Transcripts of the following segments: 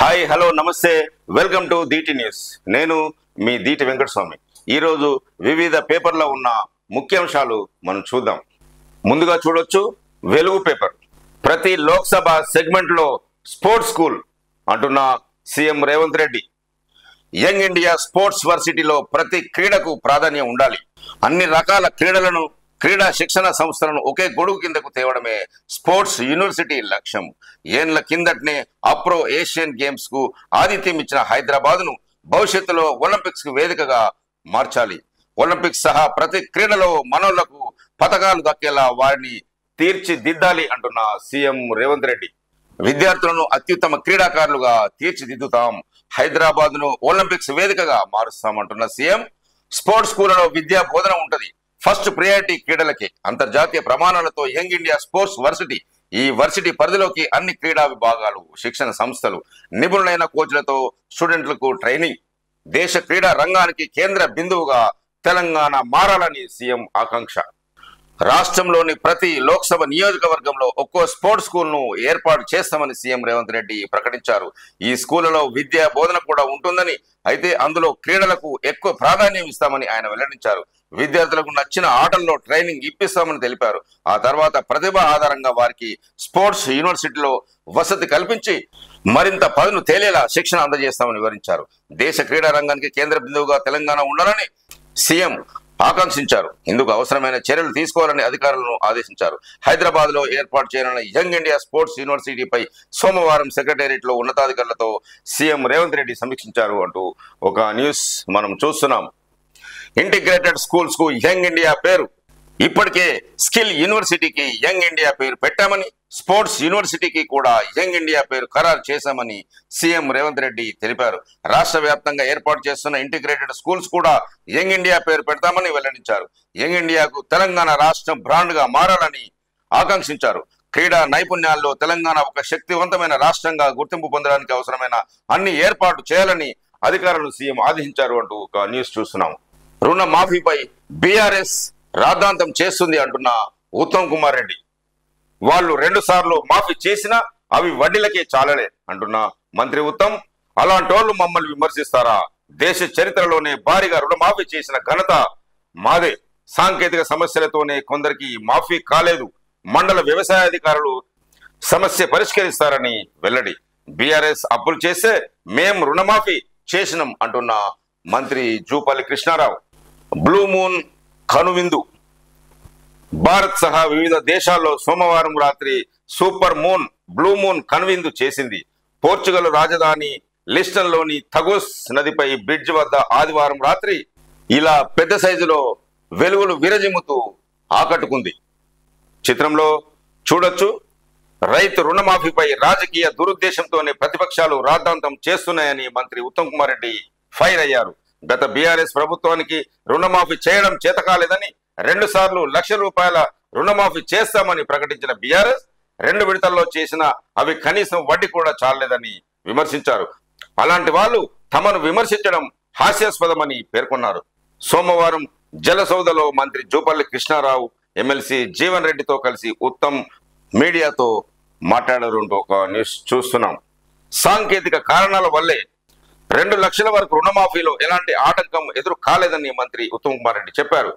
Hi hello నమస్తే welcome to Deeti news. నేను మీ దీటి వెంకటస్వామి. ఈరోజు వివిధ పేపర్లో ఉన్న ముఖ్యాంశాలు మనం చూద్దాం. ముందుగా చూడొచ్చు వెలుగు పేపర్. ప్రతి లోక్సభ సెగ్మెంట్లో స్పోర్ట్స్ స్కూల్ అంటున్న CM Revanth Reddy. Young India sports వర్సిటీలో ప్రతి క్రీడకు ప్రాధాన్యం ఉండాలి. అన్ని రకాల క్రీడా శిక్షణ సంస్థలను ఒకే గొడుగు కిందకు తేవడమే స్పోర్ట్స్ యూనివర్సిటీ లక్ష్యం. ఏళ్ల కిందటనే అప్రో ఏషియన్ గేమ్స్ కు ఆతిథ్యం ఇచ్చిన హైదరాబాద్ ను భవిష్యత్తులో ఒలింపిక్స్ కు వేదికగా మార్చాలి. ఒలింపిక్స్ సహా ప్రతి క్రీడలో మనోళ్లకు పతకాలు దక్కేలా వారిని తీర్చిదిద్దాలి అంటున్న సీఎం రేవంత్ రెడ్డి. విద్యార్థులను అత్యుత్తమ క్రీడాకారులుగా తీర్చిదిద్దుతాం, హైదరాబాద్ ను ఒలింపిక్స్ వేదికగా మారుస్తామంటున్న సీఎం. స్పోర్ట్స్ స్కూళ్లలో విద్యా బోధన ఉంటది. ఫస్ట్ ప్రియారిటీ క్రీడలకే. అంతర్జాతీయ ప్రమాణాలతో యంగ్ ఇండియా స్పోర్ట్స్ వర్సిటీ. ఈ వర్సిటీ పరిధిలోకి అన్ని క్రీడా విభాగాలు, శిక్షణ సంస్థలు, నిపుణులైన కోచ్లతో స్టూడెంట్లకు ట్రైనింగ్. దేశ క్రీడా రంగానికి కేంద్ర బిందువుగా తెలంగాణ మారాలని సీఎం ఆకాంక్ష. రాష్ట్రంలోని ప్రతి లోక్సభ నియోజకవర్గంలో ఒక్కో స్పోర్ట్స్ స్కూల్ ను ఏర్పాటు చేస్తామని సీఎం రేవంత్ రెడ్డి ప్రకటించారు. ఈ స్కూళ్లలో విద్యా బోధన కూడా ఉంటుందని, అయితే అందులో క్రీడలకు ఎక్కువ ప్రాధాన్యం ఇస్తామని ఆయన వెల్లడించారు. విద్యార్థులకు నచ్చిన ఆటల్లో ట్రైనింగ్ ఇప్పిస్తామని తెలిపారు. ఆ తర్వాత ప్రతిభ ఆధారంగా వారికి స్పోర్ట్స్ యూనివర్సిటీలో వసతి కల్పించి మరింత పదును తేలేలా శిక్షణ అందజేస్తామని వివరించారు. దేశ క్రీడా రంగానికి కేంద్ర బిందువుగా తెలంగాణ ఉండాలని సీఎం ఆకాంక్షించారు. ఇందుకు అవసరమైన చర్యలు తీసుకోవాలని అధికారులను ఆదేశించారు. హైదరాబాద్ లో ఏర్పాటు చేయనున్న యంగ్ ఇండియా స్పోర్ట్స్ యూనివర్సిటీపై సోమవారం సెక్రటేరియట్ లో ఉన్నతాధికారులతో సీఎం రేవంత్ రెడ్డి సమీక్షించారు అంటూ ఒక న్యూస్ మనం చూస్తున్నాం. ఇంటిగ్రేటెడ్ స్కూల్స్ కు యంగ్ ఇండియా పేరు. ఇప్పటికే స్కిల్ యూనివర్సిటీకి యంగ్ ఇండియా పేరు పెట్టామని, స్పోర్ట్స్ యూనివర్సిటీకి కూడా యంగ్ ఇండియా పేరు ఖరారు చేశామని సీఎం రేవంత్ రెడ్డి తెలిపారు. రాష్ట్ర వ్యాప్తంగా ఏర్పాటు చేస్తున్న ఇంటిగ్రేటెడ్ స్కూల్స్ కూడా యంగ్ ఇండియా పేరు పెడతామని వెల్లడించారు. యంగ్ ఇండియాకు తెలంగాణ రాష్ట్రం బ్రాండ్ గా మారాలని ఆకాంక్షించారు. క్రీడా నైపుణ్యాల్లో తెలంగాణ ఒక శక్తివంతమైన రాష్ట్రంగా గుర్తింపు పొందడానికి అవసరమైన అన్ని ఏర్పాటు చేయాలని అధికారులను సీఎం ఆదేశించారు అంటూ ఒక న్యూస్ చూస్తున్నాం. రుణ మాఫీపై బీఆర్ఎస్ రాద్ధాంతం చేస్తుంది అంటున్న ఉత్తమ్ కుమార్ రెడ్డి. వాళ్ళు 2 సార్లు మాఫీ చేసినా అవి వడ్డీలకే చాలలే అంటున్న మంత్రి ఉత్తమ్. అలాంటోళ్లు మమ్మల్ని విమర్శిస్తారా? దేశ చరిత్రలోనే భారీగా రుణమాఫీ చేసిన ఘనత మాదే. సాంకేతిక సమస్యలతోనే కొందరికి మాఫీ కాలేదు. మండల వ్యవసాయ అధికారులు సమస్య పరిష్కరిస్తారని వెల్లడి. బీఆర్ఎస్ అప్పులు చేస్తే మేం రుణమాఫీ చేసినాం అంటున్న మంత్రి జూపల్లి కృష్ణారావు. బ్లూ మూన్ కనువిందు. భారత్ సహా వివిధ దేశాల్లో సోమవారం రాత్రి సూపర్ మూన్ బ్లూ మూన్ కనువిందు చేసింది. పోర్చుగల్ రాజధాని లిస్టన్లోని థగోస్ నదిపై బ్రిడ్జ్ వద్ద ఆదివారం రాత్రి ఇలా పెద్ద సైజులో వెలుగులు విరజిమ్ముతూ ఆకట్టుకుంది. చిత్రంలో చూడొచ్చు. రైతు రుణమాఫీపై రాజకీయ దురుద్దేశంతోనే ప్రతిపక్షాలు రాద్ధాంతం చేస్తున్నాయని మంత్రి ఉత్తమ్ కుమార్ రెడ్డి ఫైర్ అయ్యారు. గత బీఆర్ఎస్ ప్రభుత్వానికి రుణమాఫీ చేయడం చేతకాలేదని 2 సార్లు ₹1,00,000 రుణమాఫీ చేస్తామని ప్రకటించిన బీఆర్ఎస్ 2 విడతల్లో చేసిన అవి కనీసం వడ్డీ కూడా చాలలేదని విమర్శించారు. అలాంటి వాళ్ళు తమను విమర్శించడం హాస్యాస్పదమని పేర్కొన్నారు. సోమవారం జలసౌదలో మంత్రి జూపల్లి కృష్ణారావు, ఎమ్మెల్సీ జీవన్ రెడ్డితో కలిసి ఉత్తమ్ మీడియాతో మాట్లాడారు. ఒక న్యూస్ చూస్తున్నాం. సాంకేతిక కారణాల వల్లే 2 లక్షల వరకు రుణమాఫీలో ఎలాంటి ఆటంకం ఎదురు కాలేదని మంత్రి ఉత్తమ్ కుమార్ రెడ్డి చెప్పారు.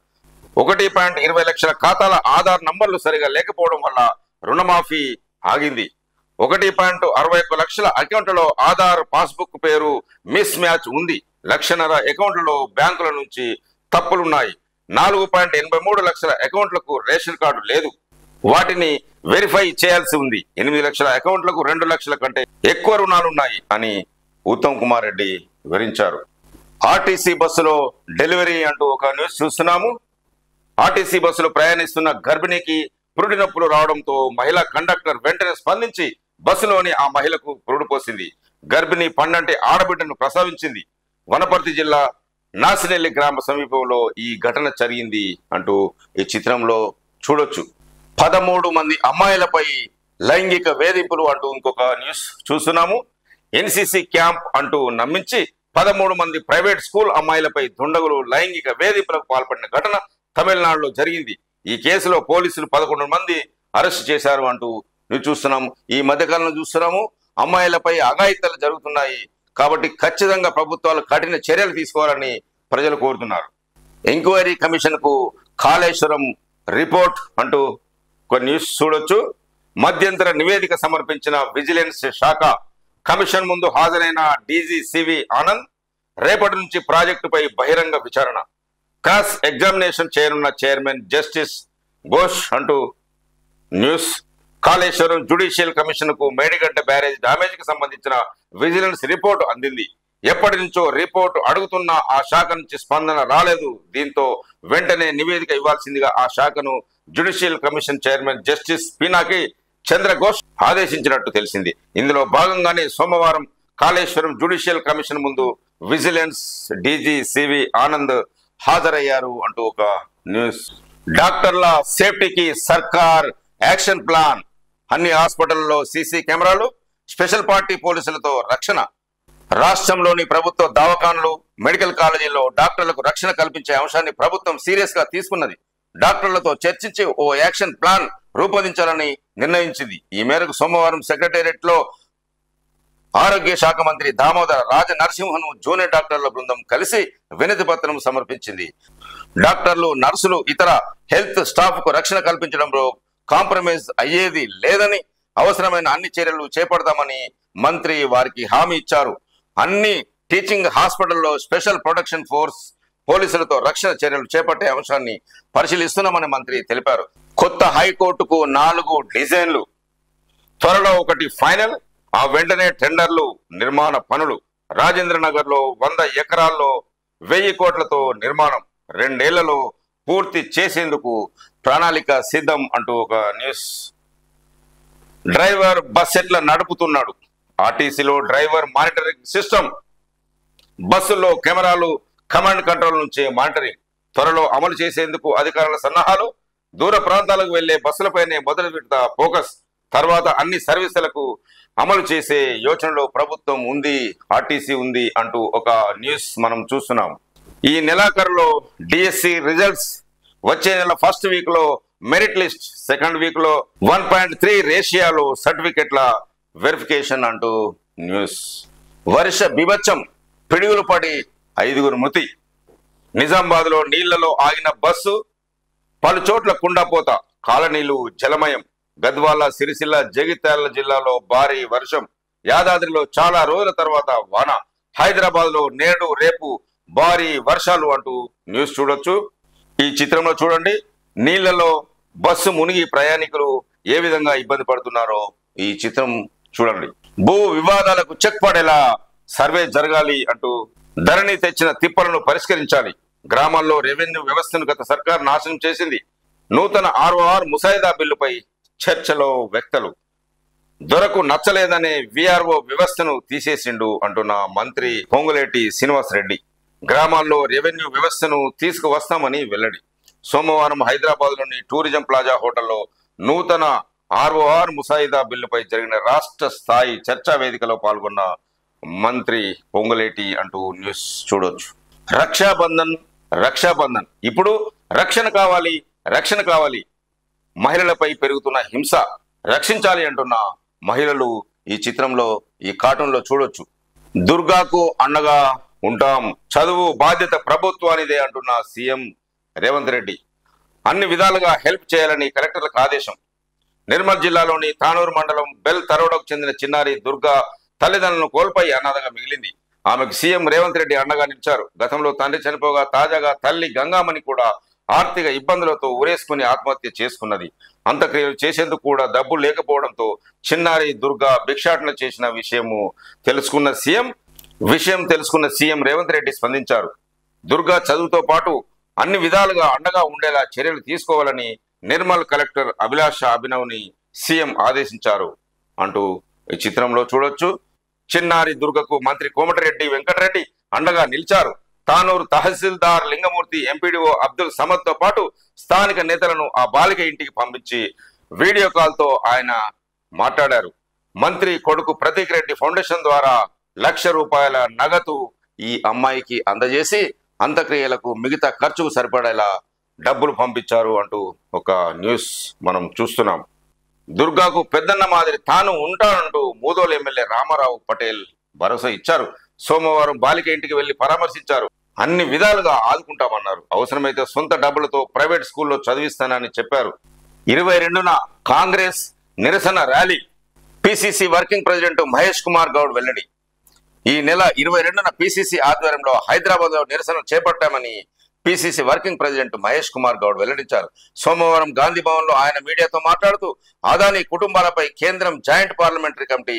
1.20 లక్షల ఖాతాల ఆధార్ నంబర్లు సరిగా లేకపోవడం వల్ల రుణమాఫీ ఆగింది. 1.61 లక్షల అకౌంట్లలో ఆధార్ పాస్బుక్ పేరు మిస్ మ్యాచ్ ఉంది. 1,50,000 అకౌంట్లలో బ్యాంకుల నుంచి తప్పులున్నాయి. 4.83 లక్షల అకౌంట్లకు రేషన్ కార్డు లేదు. వాటిని వెరిఫై చేయాల్సి ఉంది. 8 లక్షల అకౌంట్లకు 2 లక్షల కంటే ఎక్కువ రుణాలున్నాయి అని ఉత్తమ్ కుమార్ రెడ్డి వివరించారు. ఆర్టీసీ బస్సులో డెలివరీ అంటూ ఒక న్యూస్ చూస్తున్నాము. ఆర్టీసీ బస్సులో ప్రయాణిస్తున్న గర్భిణికి పురుటి నొప్పులు రావడంతో మహిళా కండక్టర్ వెంటనే స్పందించి బస్సులోని ఆ మహిళకు పురుడు పోసింది. గర్భిణి పండంటి ఆడబిడ్డను ప్రసవించింది. వనపర్తి జిల్లా నాసినెల్లి గ్రామ సమీపంలో ఈ ఘటన జరిగింది అంటూ ఈ చిత్రంలో చూడొచ్చు. 13 మంది అమ్మాయిలపై లైంగిక వేధింపులు అంటూ ఇంకొక న్యూస్ చూస్తున్నాము. ఎన్సీసీ క్యాంప్ అంటూ నమ్మించి 13 మంది ప్రైవేట్ స్కూల్ అమ్మాయిలపై దుండగులు లైంగిక వేధింపులకు పాల్పడిన ఘటన తమిళనాడులో జరిగింది. ఈ కేసులో పోలీసులు 11 మంది అరెస్ట్ చేశారు అంటూ చూస్తున్నాము. ఈ మధ్యకాలంలో చూస్తున్నాము అమ్మాయిలపై అఘాయిత్యాలు జరుగుతున్నాయి. కాబట్టి ఖచ్చితంగా ప్రభుత్వాలు కఠిన చర్యలు తీసుకోవాలని ప్రజలు కోరుతున్నారు. ఎంక్వైరీ కమిషన్ కు కాళేశ్వరం రిపోర్ట్ అంటూ కొన్ని న్యూస్ చూడొచ్చు. మధ్యంతర నివేదిక సమర్పించిన విజిలెన్స్ శాఖ కమిషన్ ముందు హాజరైన డీజీ సివి ఆనంద్. రేపటి నుంచి ప్రాజెక్టుపై బహిరంగ విచారణ. క్రాస్ ఎగ్జామినేషన్ చేయనున్న చైర్మన్ జస్టిస్ ఘోష్ అంటూ న్యూస్. కాళేశ్వరం జ్యుడిషియల్ కమిషన్ కు మేడిగడ్డ బ్యారేజ్ డ్యామేజ్ కి సంబంధించిన విజిలెన్స్ రిపోర్టు అందింది. ఎప్పటి నుంచో రిపోర్టు అడుగుతున్నా ఆ శాఖ నుంచి స్పందన రాలేదు. దీంతో వెంటనే నివేదిక ఇవ్వాల్సిందిగా ఆ శాఖను judicial commission chairman justice Pinaki Chandra Ghosh ఆదేశించినట్టు తెలిసింది. ఇందులో భాగంగానే సోమవారం కాళేశ్వరం జ్యుడిషియల్ కమిషన్ ముందు విజిలెన్స్ డీజీ సివి ఆనంద్ హాజరయ్యారు అంటూ ఒక న్యూస్. డాక్టర్ల సేఫ్టీకి సర్కార్ యాక్షన్ ప్లాన్. అన్ని హాస్పిటల్లో సీసీ కెమెరాలు, స్పెషల్ పార్టీ పోలీసులతో రక్షణ. రాష్ట్రంలోని ప్రభుత్వ దవాఖానలు, మెడికల్ కాలేజీల్లో డాక్టర్లకు రక్షణ కల్పించే అంశాన్ని ప్రభుత్వం సీరియస్ గా తీసుకున్నది. డాక్టర్లతో చర్చించి ఓ యాక్షన్ ప్లాన్ రూపొందించాలని నిర్ణయించింది. ఈ మేరకు సోమవారం సెక్రటేరియట్ లో ఆరోగ్య శాఖ మంత్రి దామోదర రాజ నరసింహను జూనియర్ డాక్టర్ల బృందం కలిసి వినతి పత్రం సమర్పించింది. డాక్టర్లు, నర్సులు, ఇతర హెల్త్ స్టాఫ్ కు రక్షణ కల్పించడంలో కాంప్రమైజ్ అయ్యేది లేదని, అవసరమైన అన్ని చర్యలు చేపడతామని మంత్రి వారికి హామీ ఇచ్చారు. అన్ని టీచింగ్ హాస్పిటల్లో స్పెషల్ ప్రొటెక్షన్ ఫోర్స్ పోలీసులతో రక్షణ చర్యలు చేపట్టే అంశాన్ని పరిశీలిస్తున్నామని మంత్రి తెలిపారు. కొత్త హైకోర్టుకు 4 డిజైన్లు, త్వరలో ఒకటి ఫైనల్. ఆ వెంటనే టెండర్లు, నిర్మాణ పనులు. రాజేంద్ర నగర్ లో 100 ఎకరాల్లో 1000 కోట్లతో నిర్మాణం 2 ఏళ్లలో పూర్తి చేసేందుకు ప్రణాళిక సిద్ధం అంటూ ఒక న్యూస్. డ్రైవర్ బస్ ఎట్లా నడుపుతున్నాడు. ఆర్టీసీలో డ్రైవర్ మానిటరింగ్ సిస్టమ్, బస్సుల్లో కెమెరాలు, కమాండ్ కంట్రోల్ నుంచి మానిటరింగ్ త్వరలో అమలు చేసేందుకు అధికారుల సన్నాహాలు. దూర ప్రాంతాలకు వెళ్లే బస్సులపైనే మొదటి విడత ఫోకస్. తర్వాత అన్ని సర్వీసులకు అమలు చేసే యోచనలో ప్రభుత్వం ఉంది, ఆర్టీసీ ఉంది అంటూ ఒక న్యూస్ మనం చూస్తున్నాం. ఈ నెలాఖరులో డిఎస్సి రిజల్ట్స్, వచ్చే నెల ఫస్ట్ వీక్ లో మెరిట్ లిస్ట్, సెకండ్ వీక్ లో 1.3 రేషియాలో సర్టిఫికెట్ల వెరిఫికేషన్ అంటూ న్యూస్. వర్ష బీభత్సం, పిడుగులు పడి 5గురు మృతి. నిజామాబాద్ లో నీళ్లలో ఆగిన బస్సు, పలు చోట్ల కుండపోత, కాలనీలు జలమయం. గద్వాల, సిరిసిల్ల, జగిత్యాల జిల్లాలో భారీ వర్షం. యాదాద్రిలో చాలా రోజుల తర్వాత వాన. హైదరాబాద్ లో నేడు రేపు భారీ వర్షాలు అంటూ న్యూస్ చూడొచ్చు. ఈ చిత్రంలో చూడండి, నీళ్లలో బస్సు మునిగి ప్రయాణికులు ఏ విధంగా ఇబ్బంది పడుతున్నారో ఈ చిత్రం చూడండి. భూ వివాదాలకు చెక్ పడేలా సర్వే జరగాలి అంటూ ధరణి తెచ్చిన తిప్పలను పరిష్కరించాలి. గ్రామాల్లో రెవెన్యూ వ్యవస్థను గత సర్కార్ నాశనం చేసింది. నూతన ROR ముసాయిదా బిల్లుపై చర్చలో వ్యక్తలు. దొరకు నచ్చలేదనే VRO వ్యవస్థను తీసేసిండు అంటున్న మంత్రి పొంగులేటి శ్రీనివాస్ రెడ్డి. గ్రామాల్లో రెవెన్యూ వ్యవస్థను తీసుకువస్తామని వెల్లడి. సోమవారం హైదరాబాద్ లోని టూరిజం ప్లాజా హోటల్లో నూతన ROR ముసాయిదా బిల్లుపై జరిగిన రాష్ట్ర స్థాయి చర్చా వేదికలో పాల్గొన్న మంత్రి పొంగులేటి అంటూ న్యూస్ చూడొచ్చు. రక్షాబంధన్ ఇప్పుడు రక్షణ కావాలి, రక్షణ కావాలి. మహిళలపై పెరుగుతున్న హింస రక్షించాలి అంటున్న మహిళలు ఈ చిత్రంలో, ఈ కార్టూన్ లో చూడొచ్చు. దుర్గాకు అండగా ఉంటాం, చదువు బాధ్యత ప్రభుత్వానిదే అంటున్న సీఎం రేవంత్ రెడ్డి. అన్ని విధాలుగా హెల్ప్ చేయాలని కలెక్టర్లకు ఆదేశం. నిర్మల్ జిల్లాలోని తానూరు మండలం బెల్ తరోడకు చెందిన చిన్నారి దుర్గా తల్లిదండ్రులను కోల్పోయి అనాథగా మిగిలింది. ఆమెకు సీఎం రేవంత్ రెడ్డి అండగా నిలిచారు. గతంలో తండ్రి చనిపోగా తాజాగా తల్లి గంగామణి కూడా ఆర్థిక ఇబ్బందులతో ఉరేసుకుని ఆత్మహత్య చేసుకున్నది. అంత్యక్రియలు చేసేందుకు కూడా డబ్బు లేకపోవడంతో చిన్నారి దుర్గా భిక్షాటన చేసిన విషయం తెలుసుకున్న సీఎం రేవంత్ రెడ్డి స్పందించారు. దుర్గా చదువుతో పాటు అన్ని విధాలుగా అండగా ఉండేలా చర్యలు తీసుకోవాలని నిర్మల్ కలెక్టర్ అభిలాష అభినవ్ని సీఎం ఆదేశించారు అంటూ ఈ చిత్రంలో చూడొచ్చు. చిన్నారి దుర్గకు మంత్రి కోమటిరెడ్డి వెంకటరెడ్డి అండగా నిలిచారు. తానూరు తహసీల్దార్ లింగమూర్తి, ఎంపీడీఓ అబ్దుల్ సమద్ తో పాటు స్థానిక నేతలను ఆ బాలిక ఇంటికి పంపించి వీడియో కాల్ తో ఆయన మాట్లాడారు. మంత్రి కొడుకు ప్రతీక్ రెడ్డి ఫౌండేషన్ ద్వారా ₹1,00,000 నగదు ఈ అమ్మాయికి అందజేసి అంత్యక్రియలకు మిగతా ఖర్చుకు సరిపడేలా డబ్బులు పంపించారు అంటూ ఒక న్యూస్ మనం చూస్తున్నాం. దుర్గాకు పెద్దన్న మాదిరి తాను ఉంటానంటూ మూదోలు ఎమ్మెల్యే రామారావు పటేల్ భరోసా ఇచ్చారు. సోమవారం బాలిక ఇంటికి వెళ్లి పరామర్శించారు. అన్ని విధాలుగా ఆదుకుంటామన్నారు. అవసరమైతే సొంత డబ్బులతో ప్రైవేట్ స్కూల్లో చదివిస్తానని చెప్పారు. 22న కాంగ్రెస్ నిరసన rally. PCC working president Mahesh Kumar Goud వెల్లడి. ఈ నెల 22న పిసిసి ఆధ్వర్యంలో హైదరాబాద్ లో నిరసన చేపట్టామని PCC working president Mahesh Kumar Goud వెల్లడించారు. సోమవారం గాంధీ భవన్ లో ఆయన మీడియాతో మాట్లాడుతూ అదానీ కుటుంబాలపై కేంద్రం జాయింట్ పార్లమెంటరీ కమిటీ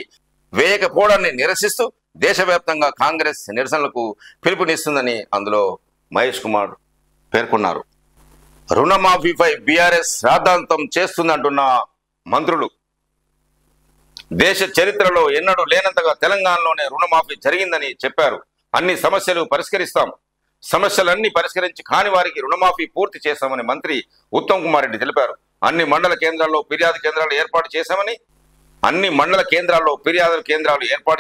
వేయకపోవడాన్ని నిరసిస్తూ దేశవ్యాప్తంగా కాంగ్రెస్ నిరసనలకు పిలుపునిస్తుందని అందులో మహేష్ కుమార్ పేర్కొన్నారు. రుణమాఫీపై బీఆర్ఎస్ రాద్ధాంతం చేస్తుందంటున్న మంత్రులు. దేశ చరిత్రలో ఎన్నడూ లేనంతగా తెలంగాణలోనే రుణమాఫీ జరిగిందని చెప్పారు. అన్ని సమస్యలు పరిష్కరిస్తాం, సమస్యలన్నీ పరిష్కరించి కాని వారికి రుణమాఫీ పూర్తి చేశామని మంత్రి ఉత్తమ్ కుమార్ రెడ్డి తెలిపారు. అన్ని మండల కేంద్రాల్లో ఫిర్యాదు కేంద్రాలు ఏర్పాటు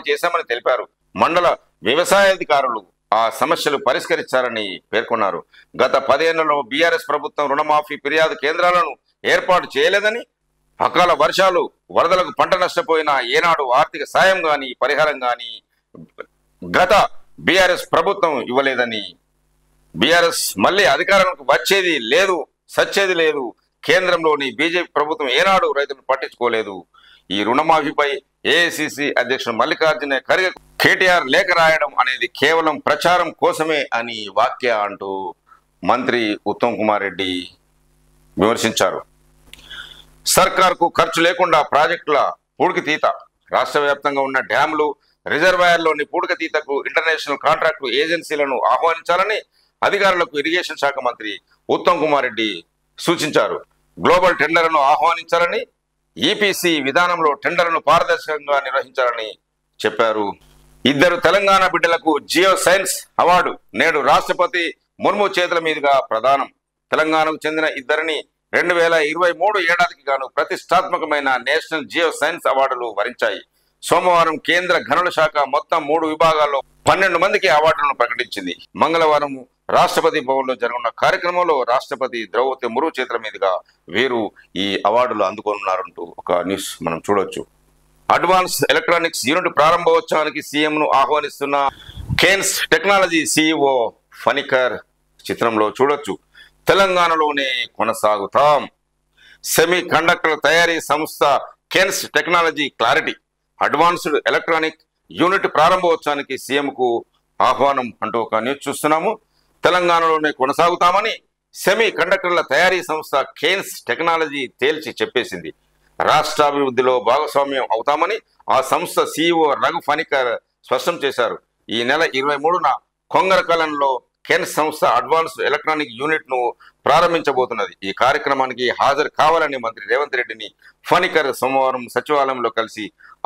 చేశామని తెలిపారు. మండల వ్యవసాయాధికారులు ఆ సమస్యలు పరిష్కరించారని పేర్కొన్నారు. గత 10 ఏళ్లలో బీఆర్ఎస్ ప్రభుత్వం రుణమాఫీ ఫిర్యాదు కేంద్రాలను ఏర్పాటు చేయలేదని, అకాల వర్షాలు వరదలకు పంట నష్టపోయిన ఏనాడు ఆర్థిక సాయం గాని పరిహారం గాని గత బీఆర్ఎస్ ప్రభుత్వం ఇవ్వలేదని, బీఆర్ఎస్ మళ్ళీ అధికారంలోకి వచ్చేది లేదు, సచ్చేది లేదు, కేంద్రంలోని బీజేపీ ప్రభుత్వం ఏనాడు రైతులను పట్టించుకోలేదు. ఈ రుణమాఫీపై ఏఐసిసి అధ్యక్షుడు మల్లికార్జున ఖర్గే కేటీఆర్ లేఖ రాయడం అనేది కేవలం ప్రచారం కోసమే అని వాక్య అంటూ మంత్రి ఉత్తమ్ కుమార్ రెడ్డి విమర్శించారు. సర్కార్కు ఖర్చు లేకుండా ప్రాజెక్టుల పూడికతీత. రాష్ట్ర వ్యాప్తంగా ఉన్న డ్యాములు, రిజర్వాయర్లోని పూడికతీతకు ఇంటర్నేషనల్ కాంట్రాక్టు ఏజెన్సీలను ఆహ్వానించాలని అధికారులకు ఇరిగేషన్ శాఖ మంత్రి ఉత్తమ్ కుమార్ రెడ్డి సూచించారు. గ్లోబల్ టెండర్లను ఆహ్వానించాలని, ఈపీసీ విధానంలో టెండర్లను పారదర్శకంగా నిర్వహించాలని చెప్పారు. 2 తెలంగాణ బిడ్డలకు జియో సైన్స్ అవార్డు నేడు రాష్ట్రపతి ముర్ము చేతుల మీదుగా ప్రదానం. తెలంగాణకు చెందిన ఇద్దరిని 2023 ఏడాదికి గాను ప్రతిష్టాత్మకమైన నేషనల్ జియో సైన్స్ అవార్డులు వరించాయి. సోమవారం కేంద్ర గనుల శాఖ మొత్తం 3 విభాగాల్లో 12 మందికి అవార్డులను ప్రకటించింది. మంగళవారం రాష్ట్రపతి భవన్లో జరగనున్న కార్యక్రమంలో రాష్ట్రపతి ద్రౌపది ముర్ము చేతుల మీదుగా వీరు ఈ అవార్డులు అందుకోనున్నారంటూ ఒక న్యూస్ మనం చూడొచ్చు. అడ్వాన్స్ ఎలక్ట్రానిక్స్ యూనిట్ ప్రారంభోత్సవానికి సీఎంను ఆహ్వానిస్తున్న కేన్స్ టెక్నాలజీ సీఈఓ ఫణికర్ చిత్రంలో చూడొచ్చు. తెలంగాణలోనే కొనసాగుతాం. సెమీ కండక్టర్ తయారీ సంస్థ Kaynes technology clarity advanced electronic unit ప్రారంభోత్సవానికి సీఎంకు ఆహ్వానం అంటూ ఒక న్యూస్ చూస్తున్నాము. తెలంగాణలోనే కొనసాగుతామని సెమీ కండక్టర్ల తయారీ సంస్థ కేన్స్ టెక్నాలజీ తేల్చి చెప్పేసింది. రాష్ట్రాభివృద్ధిలో భాగస్వామ్యం అవుతామని ఆ సంస్థ సీఈఓ రఘు ఫణికర్ స్పష్టం చేశారు. ఈ నెల 23న కొంగరకలంలో కేన్స్ సంస్థ అడ్వాన్స్డ్ ఎలక్ట్రానిక్ యూనిట్ ను ప్రారంభించబోతున్నది. ఈ కార్యక్రమానికి హాజరు కావాలని మంత్రి రేవంత్ రెడ్డిని ఫణికర్ సోమవారం సచివాలయంలో కలిసి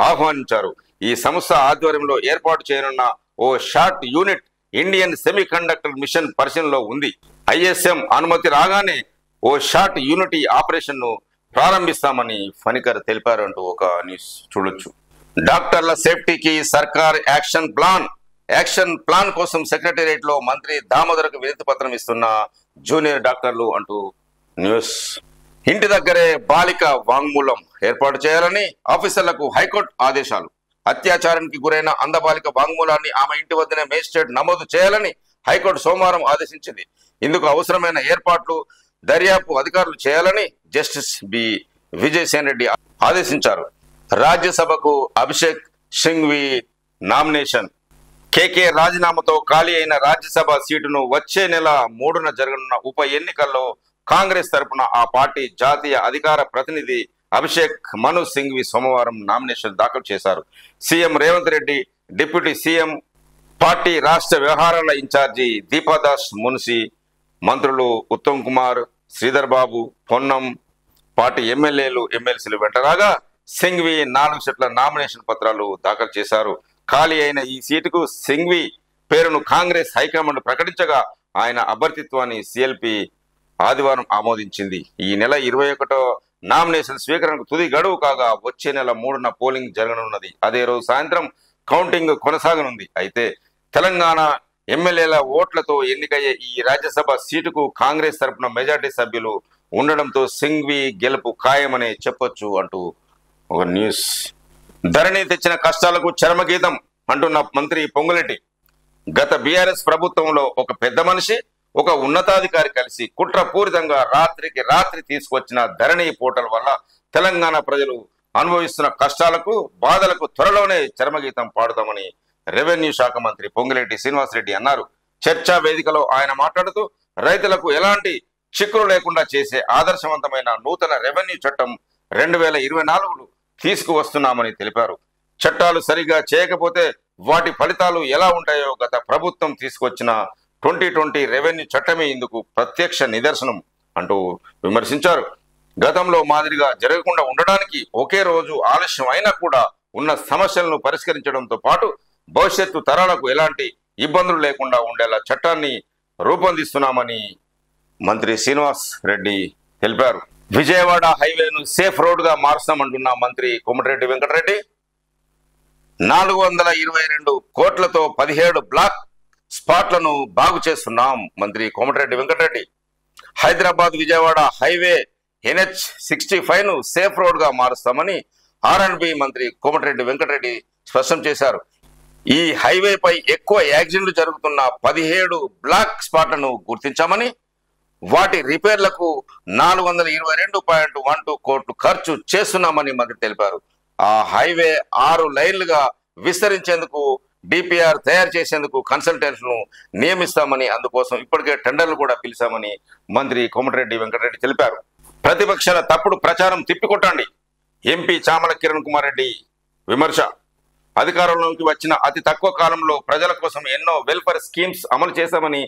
ఆహ్వానించారు. ఈ సంస్థ ఆధ్వర్యంలో ఏర్పాటు చేయనున్న ఓ short unit Indian semiconductor mission పరిశీలనలో ఉంది. ఐఎస్ఎం అనుమతి రాగానే ఓ షార్ట్ యూనిటీ ఆపరేషన్ ను ప్రారంభిస్తామని ఫణికర్ తెలిపారు అంటూ ఒక న్యూస్ చూడొచ్చు. డాక్టర్ల సేఫ్టీకి సర్కార్ యాక్షన్ ప్లాన్ కోసం సెక్రటేరియట్ లో మంత్రి దామోదర్కు వినతి పత్రం ఇస్తున్న జూనియర్ డాక్టర్లు అంటూ న్యూస్. ఇంటి దగ్గరే బాలిక వాంగ్మూలం ఏర్పాటు చేయాలని ఆఫీసర్లకు హైకోర్టు ఆదేశాలు. అత్యాచారానికి గురైన అందబాలిక వాంగ్మూలాన్ని ఆమె ఇంటి వద్దనే మేజిస్ట్రేట్ నమోదు చేయాలని హైకోర్టు సోమవారం ఆదేశించింది. ఇందుకు అవసరమైన ఏర్పాట్లు దర్యాప్తు అధికారులు చేయాలని జస్టిస్ బి విజయసేన్ రెడ్డి ఆదేశించారు. రాజ్యసభకు అభిషేక్ సింఘ్వి నామినేషన్. కేకే రాజీనామాతో ఖాళీ అయిన రాజ్యసభ సీటును వచ్చే నెల 3న జరగనున్న ఉప ఎన్నికల్లో కాంగ్రెస్ తరపున ఆ పార్టీ జాతీయ అధికార ప్రతినిధి అభిషేక్ మను సింఘ్వి సోమవారం నామినేషన్ దాఖలు చేశారు. CM Revanth Reddy, deputy CM, party రాష్ట్ర వ్యవహారాల ఇన్ఛార్జి దీపాదాస్ మున్సి, మంత్రులు ఉత్తమ్ కుమార్, శ్రీధర్ బాబు, పొన్నం, పార్టీ ఎమ్మెల్యేలు, ఎమ్మెల్సీలు వెంటరాగా సింఘ్వి 4 సెట్ల నామినేషన్ పత్రాలు దాఖలు చేశారు. ఖాళీ అయిన ఈ సీటుకు సింఘ్వి పేరును కాంగ్రెస్ హైకమాండ్ ప్రకటించగా ఆయన అభ్యర్థిత్వాన్ని సిఎల్పి ఆదివారం ఆమోదించింది. ఈ నెల 21వ నామినేషన్ స్వీకరణకు తుది గడువు కాగా వచ్చే నెల 3న పోలింగ్ జరగనున్నది. అదే రోజు సాయంత్రం కౌంటింగ్ కొనసాగనుంది. అయితే తెలంగాణ ఎమ్మెల్యేల ఓట్లతో ఎన్నికయ్యే ఈ రాజ్యసభ సీటుకు కాంగ్రెస్ తరపున మెజార్టీ సభ్యులు ఉండడంతో సింఘ్వి గెలుపు ఖాయమనే చెప్పొచ్చు అంటూ ఒక న్యూస్. ధరణి తెచ్చిన కష్టాలకు చరమగీతం అంటున్న మంత్రి పొంగులేటి. గత బీఆర్ఎస్ ప్రభుత్వంలో ఒక పెద్ద మనిషి, ఒక ఉన్నతాధికారి కలిసి కుట్రపూరితంగా రాత్రికి రాత్రి తీసుకొచ్చిన ధరణి పోర్టల్ వల్ల తెలంగాణ ప్రజలు అనుభవిస్తున్న కష్టాలకు, బాధలకు త్వరలోనే చరమగీతం పాడుతామని రెవెన్యూ శాఖ మంత్రి పొంగులేటి శ్రీనివాసరెడ్డి అన్నారు. చర్చా వేదికలో ఆయన మాట్లాడుతూ రైతులకు ఎలాంటి చిక్కులు లేకుండా చేసే ఆదర్శవంతమైన నూతన రెవెన్యూ చట్టం 2024 తీసుకువస్తున్నామని తెలిపారు. చట్టాలు సరిగా చేయకపోతే వాటి ఫలితాలు ఎలా ఉంటాయో గత ప్రభుత్వం తీసుకొచ్చిన 2020 రెవెన్యూ చట్టమే ఇందుకు ప్రత్యక్ష నిదర్శనం అంటూ విమర్శించారు. గతంలో మాదిరిగా జరగకుండా ఉండడానికి ఒకే రోజు ఆలస్యం అయినా కూడా ఉన్న సమస్యలను పరిష్కరించడంతో పాటు భవిష్యత్తు తరాలకు ఎలాంటి ఇబ్బందులు లేకుండా ఉండేలా చట్టాన్ని రూపొందిస్తున్నామని మంత్రి శ్రీనివాస్ రెడ్డి తెలిపారు. విజయవాడ హైవేను సేఫ్ రోడ్ గా మారుస్తామంటున్న మంత్రి కోమటిరెడ్డి వెంకటరెడ్డి. 422 కోట్లతో 17 బ్లాక్ స్పాట్లను బాగు చేస్తున్నాం. మంత్రి కోమటిరెడ్డి వెంకటరెడ్డి హైదరాబాద్ విజయవాడ హైవే NH65 ను సేఫ్ రోడ్ గా మారుస్తామని R&B మంత్రి కోమటిరెడ్డి వెంకటరెడ్డి స్పష్టం చేశారు. ఈ హైవేపై ఎక్కువ యాక్సిడెంట్లు జరుగుతున్న 17 బ్లాక్ స్పాట్లను గుర్తించామని, వాటి రిపేర్లకు 422.12 కోట్లు ఖర్చు చేస్తున్నామని మంత్రి తెలిపారు. ఆ హైవే 6 లైన్లుగా విస్తరించేందుకు డిపిఆర్ తయారు చేసేందుకు కన్సల్టెంట్లను నియమిస్తామని, అందుకోసం ఇప్పటికే టెండర్లు కూడా పిలిచామని మంత్రి కోమటిరెడ్డి వెంకటరెడ్డి తెలిపారు. ప్రతిపక్షాల తప్పుడు ప్రచారం తిప్పికొట్టండి. ఎంపీ చామల కిరణ్ కుమార్ రెడ్డి విమర్శ. అధికారంలోకి వచ్చిన అతి తక్కువ కాలంలో ప్రజల కోసం ఎన్నో వెల్ఫేర్ స్కీమ్స్ అమలు చేశామని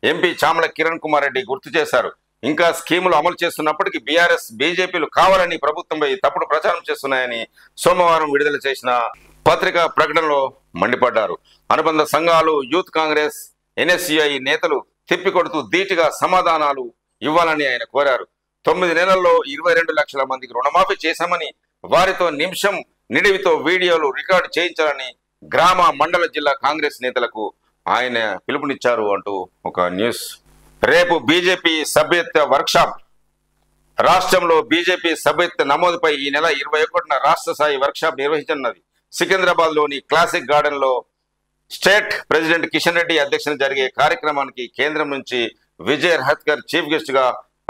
ఎంపీ చామల కిరణ్ కుమార్ రెడ్డి గుర్తు చేశారు. ఇంకా స్కీములు అమలు చేస్తున్నప్పటికీ బీఆర్ఎస్, బీజేపీలు కావాలని ప్రభుత్వంపై తప్పుడు ప్రచారం చేస్తున్నాయని సోమవారం విడుదల చేసిన పత్రికా ప్రకటనలో మండిపడ్డారు. అనుబంధ సంఘాలు, యూత్ కాంగ్రెస్, NSCI నేతలు తిప్పికొడుతూ ధీటుగా సమాధానాలు ఇవ్వాలని ఆయన కోరారు. 9 నెలల్లో 22 లక్షల మందికి రుణమాఫీ చేశామని, వారితో నిమిషం నిడివితో వీడియోలు రికార్డు చేయించాలని గ్రామ, మండల, జిల్లా కాంగ్రెస్ నేతలకు ఆయన పిలుపునిచ్చారు అంటూ ఒక న్యూస్. రేపు బీజేపీ సభ్యత్వ వర్క్షాప్. రాష్ట్రంలో బీజేపీ సభ్యత్వ నమోదుపై ఈ నెల 21న రాష్ట్ర స్థాయి వర్క్షాప్ నిర్వహించనున్నది. సికింద్రాబాద్ లోని క్లాసిక్ గార్డెన్ లో స్టేట్ ప్రెసిడెంట్ కిషన్ రెడ్డి అధ్యక్షతన జరిగే కార్యక్రమానికి కేంద్రం నుంచి విజయ్ రహత్కర్ చీఫ్ గెస్ట్ గా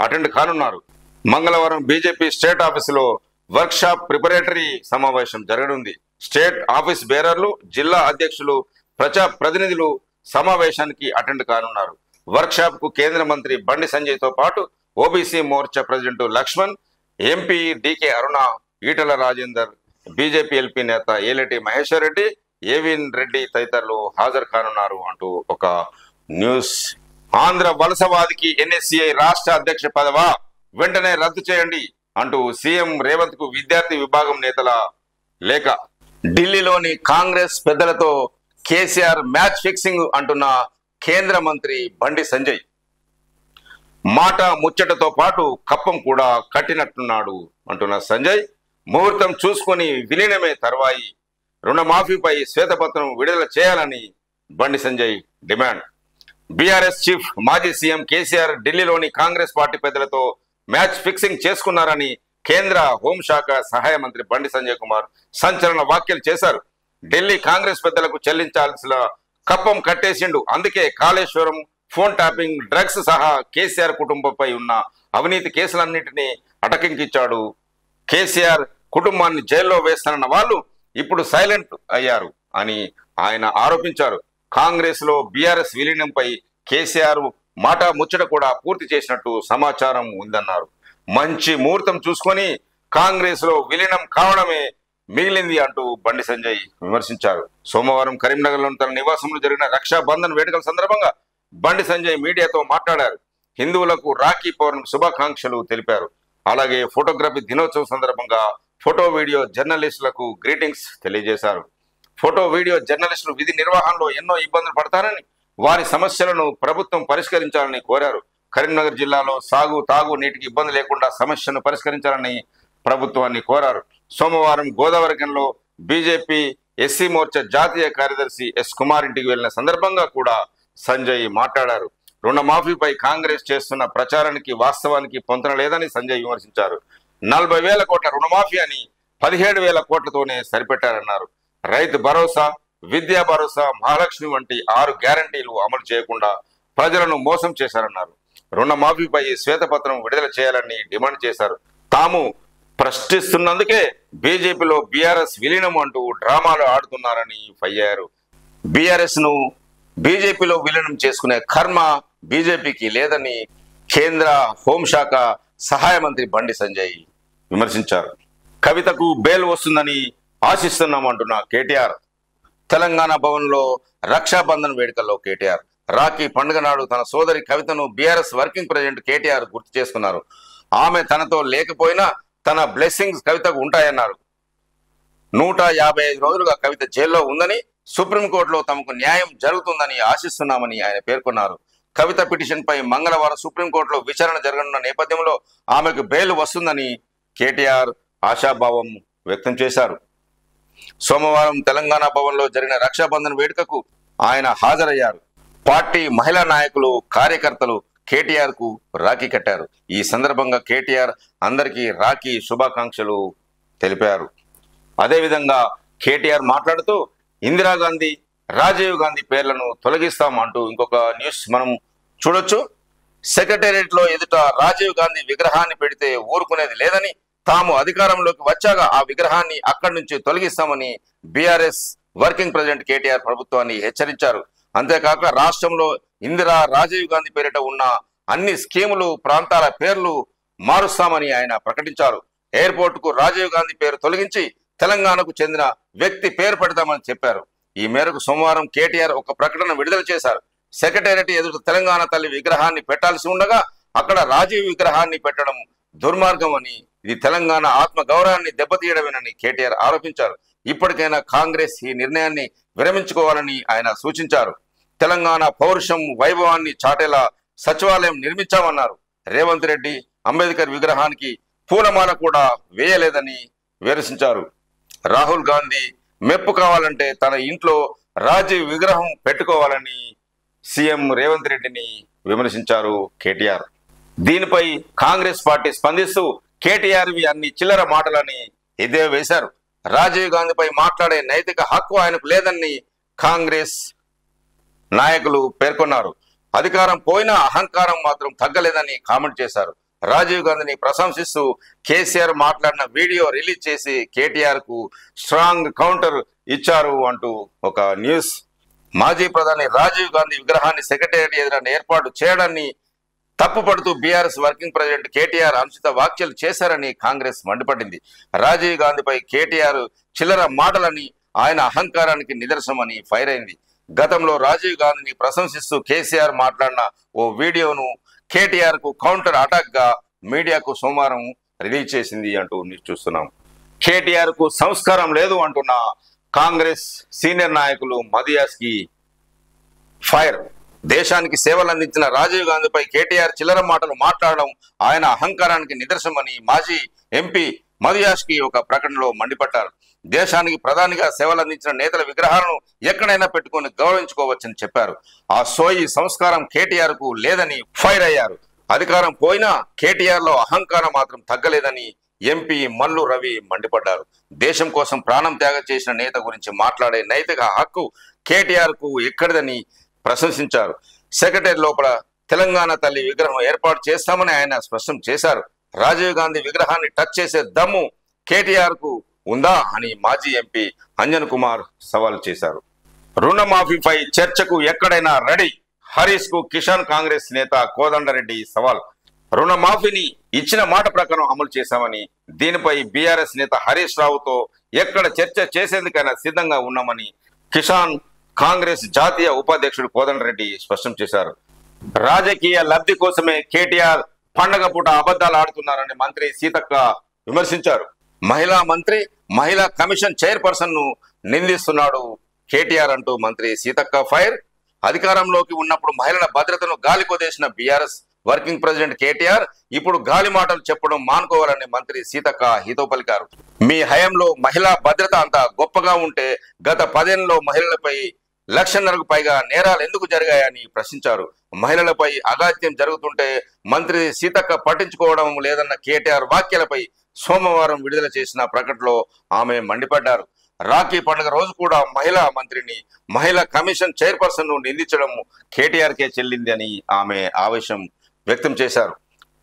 అటెండ్ కానున్నారు. మంగళవారం బీజేపీ స్టేట్ ఆఫీసులో వర్క్షాప్ ప్రిపరేటరీ సమావేశం జరగనుంది. స్టేట్ ఆఫీస్ బేరర్లు, జిల్లా అధ్యక్షులు, ప్రజా ప్రతినిధులు సమావేశానికి అటెండ్ కానున్నారు. వర్క్షాప్ కు కేంద్ర మంత్రి బండి సంజయ్ తో పాటు OBC Morcha president Laxman, MP DK Aruna, Etela Rajender, BJP LP నేత ఏలేటి మహేశ్వర్ రెడ్డి, ఏవిన్ రెడ్డి తదితరులు హాజరు కానున్నారు అంటూ ఒక న్యూస్. ఆంధ్ర వలసవాదికి NSCI రాష్ట్ర అధ్యక్ష పదవా వెంటనే రద్దు చేయండి అంటూ సీఎం రేవంత్ కు విద్యార్థి విభాగం నేతల లేఖ. ఢిల్లీలోని కాంగ్రెస్ పెద్దలతో కేసీఆర్ మ్యాచ్ ఫిక్సింగ్ అంటున్న కేంద్ర మంత్రి బండి సంజయ్. మాట ముచ్చటతో పాటు కప్పం కూడా కట్టినట్టున్నాడు అంటున్న సంజయ్, ముహూర్తం చూసుకొని విలీనమే తర్వాయి, రుణమాఫీపై శ్వేతపత్రం విడుదల చేయాలని Bandi Sanjay demand. BRS chief మాజీ సీఎం కేసీఆర్ ఢిల్లీలోని కాంగ్రెస్ పార్టీ పెద్దలతో మ్యాచ్ ఫిక్సింగ్ చేసుకున్నారని కేంద్ర హోంశాఖ సహాయ మంత్రి బండి సంజయ్ కుమార్ సంచలన వ్యాఖ్యలు చేశారు. ఢిల్లీ కాంగ్రెస్ పెద్దలకు చెల్లించాల్సిన కప్పం కట్టేసిండు, అందుకే కాళేశ్వరం, ఫోన్ ట్యాపింగ్, డ్రగ్స్ సహా కేసీఆర్ కుటుంబంపై ఉన్న అవినీతి కేసులన్నింటినీ అటకెంకించాడు. కేసీఆర్ కుటుంబాన్ని జైల్లో వేస్తానన్న వాళ్ళు ఇప్పుడు సైలెంట్ అయ్యారు అని ఆయన ఆరోపించారు. కాంగ్రెస్ లో బీఆర్ఎస్ విలీనంపై కేసీఆర్ మాట ముచ్చట కూడా పూర్తి చేసినట్టు సమాచారం ఉందన్నారు. మంచి ముహూర్తం చూసుకొని కాంగ్రెస్ లో విలీనం కావడమే మిగిలింది అంటూ బండి సంజయ్ విమర్శించారు. సోమవారం కరీంనగర్లోని తన నివాసంలో జరిగిన రక్షాబంధన్ వేడుకల సందర్భంగా బండి సంజయ్ మీడియాతో మాట్లాడారు. హిందువులకు రాఖీ పౌర్ణమి శుభాకాంక్షలు తెలిపారు. అలాగే ఫోటోగ్రఫీ దినోత్సవం సందర్భంగా ఫోటో వీడియో జర్నలిస్టులకు గ్రీటింగ్స్ తెలియజేశారు. ఫోటో వీడియో జర్నలిస్టులు విధి నిర్వహణలో ఎన్నో ఇబ్బందులు పడతారని, వారి సమస్యలను ప్రభుత్వం పరిష్కరించాలని కోరారు. కరీంనగర్ జిల్లాలో సాగు, తాగు నీటికి ఇబ్బంది లేకుండా సమస్యను పరిష్కరించాలని ప్రభుత్వాన్ని కోరారు. సోమవారం గోదావరికంలో బీజేపీ ఎస్సీ మోర్చా జాతీయ కార్యదర్శి ఎస్ కుమార్ ఇంటికి వెళ్లిన సందర్భంగా కూడా సంజయ్ మాట్లాడారు. రుణమాఫీపై కాంగ్రెస్ చేస్తున్న ప్రచారానికి వాస్తవానికి పొంతన లేదని సంజయ్ విమర్శించారు. 40,000 కోట్ల రుణమాఫీ అని 17,000 కోట్లతోనే సరిపెట్టారన్నారు. రైతు భరోసా, విద్యా భరోసా, మహాలక్ష్మి వంటి 6 గ్యారంటీలు అమలు చేయకుండా ప్రజలను మోసం చేశారన్నారు. రుణమాఫీపై శ్వేతపత్రం విడుదల చేయాలని డిమాండ్ చేశారు. తాము ప్రశ్నిస్తున్నందుకే బీజేపీలో బీఆర్ఎస్ విలీనం అంటూ డ్రామాలు ఆడుతున్నారని ఫయ్యారు. బీఆర్ఎస్ ను బీజేపీలో విలీనం చేసుకునే కర్మ బీజేపీకి లేదని కేంద్ర హోంశాఖ సహాయ మంత్రి బండి సంజయ్ విమర్శించారు. కవితకు బెయిల్ వస్తుందని ఆశిస్తున్నామంటున్న కేటీఆర్. తెలంగాణ భవన్లో రక్షాబంధన్ వేడుకల్లో కేటీఆర్ రాఖీ పండుగ నాడు తన సోదరి కవితను బీఆర్ఎస్ వర్కింగ్ ప్రెసిడెంట్ కేటీఆర్ గుర్తు చేసుకున్నారు. ఆమె తనతో లేకపోయినా తన బ్లెస్సింగ్స్ కవితకు ఉంటాయన్నారు. 155 రోజులుగా కవిత జైల్లో ఉందని, సుప్రీంకోర్టులో తమకు న్యాయం జరుగుతుందని ఆశిస్తున్నామని ఆయన పేర్కొన్నారు. కవిత పిటిషన్ పై మంగళవారం సుప్రీంకోర్టులో విచారణ జరగనున్న నేపథ్యంలో ఆమెకు బెయిల్ వస్తుందని కేటీఆర్ ఆశాభావం వ్యక్తం చేశారు. సోమవారం తెలంగాణ భవన్లో జరిగిన రక్షాబంధన్ వేడుకకు ఆయన హాజరయ్యారు. పార్టీ మహిళా నాయకులు, కార్యకర్తలు కేటీఆర్ కు రాఖీ కట్టారు. ఈ సందర్భంగా కేటీఆర్ అందరికీ రాఖీ శుభాకాంక్షలు తెలిపారు. అదేవిధంగా కేటీఆర్ మాట్లాడుతూ ఇందిరాగాంధీ, రాజీవ్ గాంధీ పేర్లను తొలగిస్తాం అంటూ ఇంకొక న్యూస్ మనం చూడొచ్చు. సెక్రటేరియట్ లో ఎదుట రాజీవ్ గాంధీ విగ్రహాన్ని పెడితే ఊరుకునేది లేదని, తాము అధికారంలోకి వచ్చాక ఆ విగ్రహాన్ని అక్కడి నుంచి తొలగిస్తామని బీఆర్ఎస్ వర్కింగ్ ప్రెసిడెంట్ కేటీఆర్ ప్రభుత్వాన్ని హెచ్చరించారు. అంతేకాక రాష్ట్రంలో ఇందిరా, రాజీవ్ గాంధీ పేరిట ఉన్న అన్ని స్కీములు, ప్రాంతాల పేర్లు మారుస్తామని ఆయన ప్రకటించారు. ఎయిర్పోర్ట్ కు రాజీవ్ గాంధీ పేరు తొలగించి తెలంగాణకు చెందిన వ్యక్తి పేరు పెడతామని చెప్పారు. ఈ మేరకు సోమవారం కేటీఆర్ ఒక ప్రకటన విడుదల చేశారు. సెక్రటేరియట్ ఎదుట తెలంగాణ తల్లి విగ్రహాన్ని పెట్టాల్సి ఉండగా అక్కడ రాజీవ్ విగ్రహాన్ని పెట్టడం దుర్మార్గం అని, ఇది తెలంగాణ ఆత్మ గౌరవాన్ని దెబ్బతీయడమేనని కేటీఆర్ ఆరోపించారు. ఇప్పటికైనా కాంగ్రెస్ ఈ నిర్ణయాన్ని విరమించుకోవాలని ఆయన సూచించారు. తెలంగాణ పౌరుషం, వైభవాన్ని చాటేలా సచివాలయం నిర్మించామన్నారు. రేవంత్ రెడ్డి అంబేద్కర్ విగ్రహానికి పూలమాల కూడా వేయలేదని విమర్శించారు. రాహుల్ గాంధీ మెప్పు కావాలంటే తన ఇంట్లో రాజీవ్ విగ్రహం పెట్టుకోవాలని సీఎం రేవంత్ రెడ్డిని విమర్శించారు కేటీఆర్. దీనిపై కాంగ్రెస్ పార్టీ స్పందిస్తూ కేటీఆర్వి అన్ని చిల్లర మాటలని ఎద్దేవా వేశారు. రాజీవ్ గాంధీపై మాట్లాడే నైతిక హక్కు ఆయనకు లేదని కాంగ్రెస్ నాయకులు పేర్కొన్నారు. అధికారం పోయినా అహంకారం మాత్రం తగ్గలేదని కామెంట్ చేశారు. రాజీవ్ గాంధీని ప్రశంసిస్తూ కేసీఆర్ మాట్లాడిన వీడియో రిలీజ్ చేసి కేటీఆర్ కు స్ట్రాంగ్ కౌంటర్ ఇచ్చారు అంటూ ఒక న్యూస్. మాజీ ప్రధాని రాజీవ్ గాంధీ విగ్రహాన్ని సెక్రటేరియట్ ఎదుట ఏర్పాటు చేయడాన్ని తప్పుపడుతూ బీఆర్ఎస్ వర్కింగ్ ప్రెసిడెంట్ కేటీఆర్ అనుచిత వ్యాఖ్యలు చేశారని కాంగ్రెస్ మండిపడింది. రాజీవ్ గాంధీపై కేటీఆర్ చిల్లర మాటలని, ఆయన అహంకారానికి నిదర్శనమని ఫైర్ అయింది. గతంలో రాజీవ్ గాంధీని ప్రశంసిస్తూ కేసీఆర్ మాట్లాడిన ఓ వీడియోను కేటీఆర్ కు కౌంటర్ అటాక్ గా మీడియాకు సోమవారం రిలీజ్ చేసింది అంటూ చూస్తున్నాం. కేటీఆర్ కు సంస్కారం లేదు అంటున్న కాంగ్రెస్ సీనియర్ నాయకులు మదియాస్కి ఫైర్. దేశానికి సేవలు అందించిన రాజీవ్ గాంధీపై కేటీఆర్ చిల్లర మాటలు మాట్లాడడం ఆయన అహంకారానికి నిదర్శనమని మాజీ ఎంపీ మదియాస్కి ఒక ప్రకటనలో మండిపడ్డారు. దేశానికి ప్రధానిగా సేవలు అందించిన నేతల విగ్రహాలను ఎక్కడైనా పెట్టుకుని గౌరవించుకోవచ్చని చెప్పారు. ఆ సోయి సంస్కారం కేటీఆర్ కు లేదని ఫైర్ అయ్యారు. అధికారం పోయినా కేటీఆర్ లో అహంకారం మాత్రం తగ్గలేదని ఎంపీ మల్లు రవి మండిపడ్డారు. దేశం కోసం ప్రాణం త్యాగం చేసిన నేత గురించి మాట్లాడే నైతిక హక్కు కేటీఆర్ కు ఎక్కడిదని ప్రశంసించారు. సెక్రటరీ లోపల తెలంగాణ తల్లి విగ్రహం ఏర్పాటు చేస్తామని ఆయన స్పష్టం చేశారు. రాజీవ్ గాంధీ విగ్రహాన్ని టచ్ చేసే దమ్ము కేటీఆర్ కు ఉందా అని మాజీ ఎంపీ అంజన్ కుమార్ సవాల్ చేశారు. రుణమాఫీపై చర్చకు ఎక్కడైనా రెడీ, హరీష్ కు కిసాన్ కాంగ్రెస్ నేత కోదండరెడ్డి సవాల్. రుణమాఫీని ఇచ్చిన మాట ప్రకారం అమలు చేశామని, దీనిపై బీఆర్ఎస్ నేత హరీష్ రావుతో ఎక్కడ చర్చ చేసేందుకైనా సిద్ధంగా ఉన్నామని కిసాన్ కాంగ్రెస్ జాతీయ ఉపాధ్యక్షుడు కోదండరెడ్డి స్పష్టం చేశారు. రాజకీయ లబ్ధి కోసమే కేటీఆర్ పండగ పూట అబద్ధాలు ఆడుతున్నారని మంత్రి సీతక్క విమర్శించారు. మహిళా మంత్రి, మహిళా కమిషన్ చైర్పర్సన్ ను నిందిస్తున్నాడు కేటీఆర్ అంటూ మంత్రి సీతక్క ఫైర్. అధికారంలోకి ఉన్నప్పుడు మహిళల భద్రతను గాలికొదేసిన బీఆర్ఎస్ వర్కింగ్ ప్రెసిడెంట్ కేటీఆర్ ఇప్పుడు గాలి మాటలు చెప్పడం మానుకోవాలని మంత్రి సీతక్క హితో పలికారు. మీ హయాంలో మహిళా భద్రత అంత గొప్పగా ఉంటే గత 10 ఏళ్లలో మహిళలపై 1,500,000కు పైగా నేరాలు ఎందుకు జరిగాయని ప్రశ్నించారు. మహిళలపై అఘాత్యం జరుగుతుంటే మంత్రి సీతక్క పట్టించుకోవడం లేదన్న కేటీఆర్ వ్యాఖ్యలపై సోమవారం విడుదల చేసిన ప్రకటనలో ఆమె మండిపడ్డారు. రాఖీ పండుగ రోజు కూడా మహిళా మంత్రిని, మహిళా కమిషన్ చైర్పర్సన్ ను నిందించడం కేటీఆర్కే చెల్లింది అని ఆమె ఆవేశం వ్యక్తం చేశారు.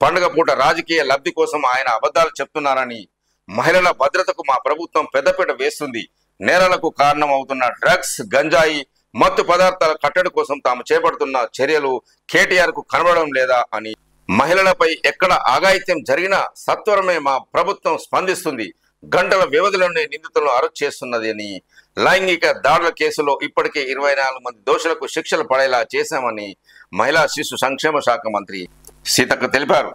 పండుగ పూట రాజకీయ లబ్ధి కోసం ఆయన అబద్ధాలు చెప్తున్నారని, మహిళల భద్రతకు మా ప్రభుత్వం పెద్దపీట వేస్తుంది, నేరాలకు కారణం అవుతున్న డ్రగ్స్, గంజాయి, మత్తు పదార్థాల కట్టడి కోసం తాము చేపడుతున్న చర్యలు కేటీఆర్ కు కనబడడం లేదా అని, మహిళలపై ఎక్కడ ఆఘాయిత్యం జరిగినా సత్వరమే మా ప్రభుత్వం స్పందిస్తుంది, గంటల వ్యవధిలోనే నిందితులను అరెస్ట్ చేస్తున్నది అని, లైంగిక దాడుల కేసులో ఇప్పటికే 24 మంది దోషులకు శిక్షలు పడేలా చేశామని మహిళా శిశు సంక్షేమ శాఖ మంత్రి సీతక్క తెలిపారు.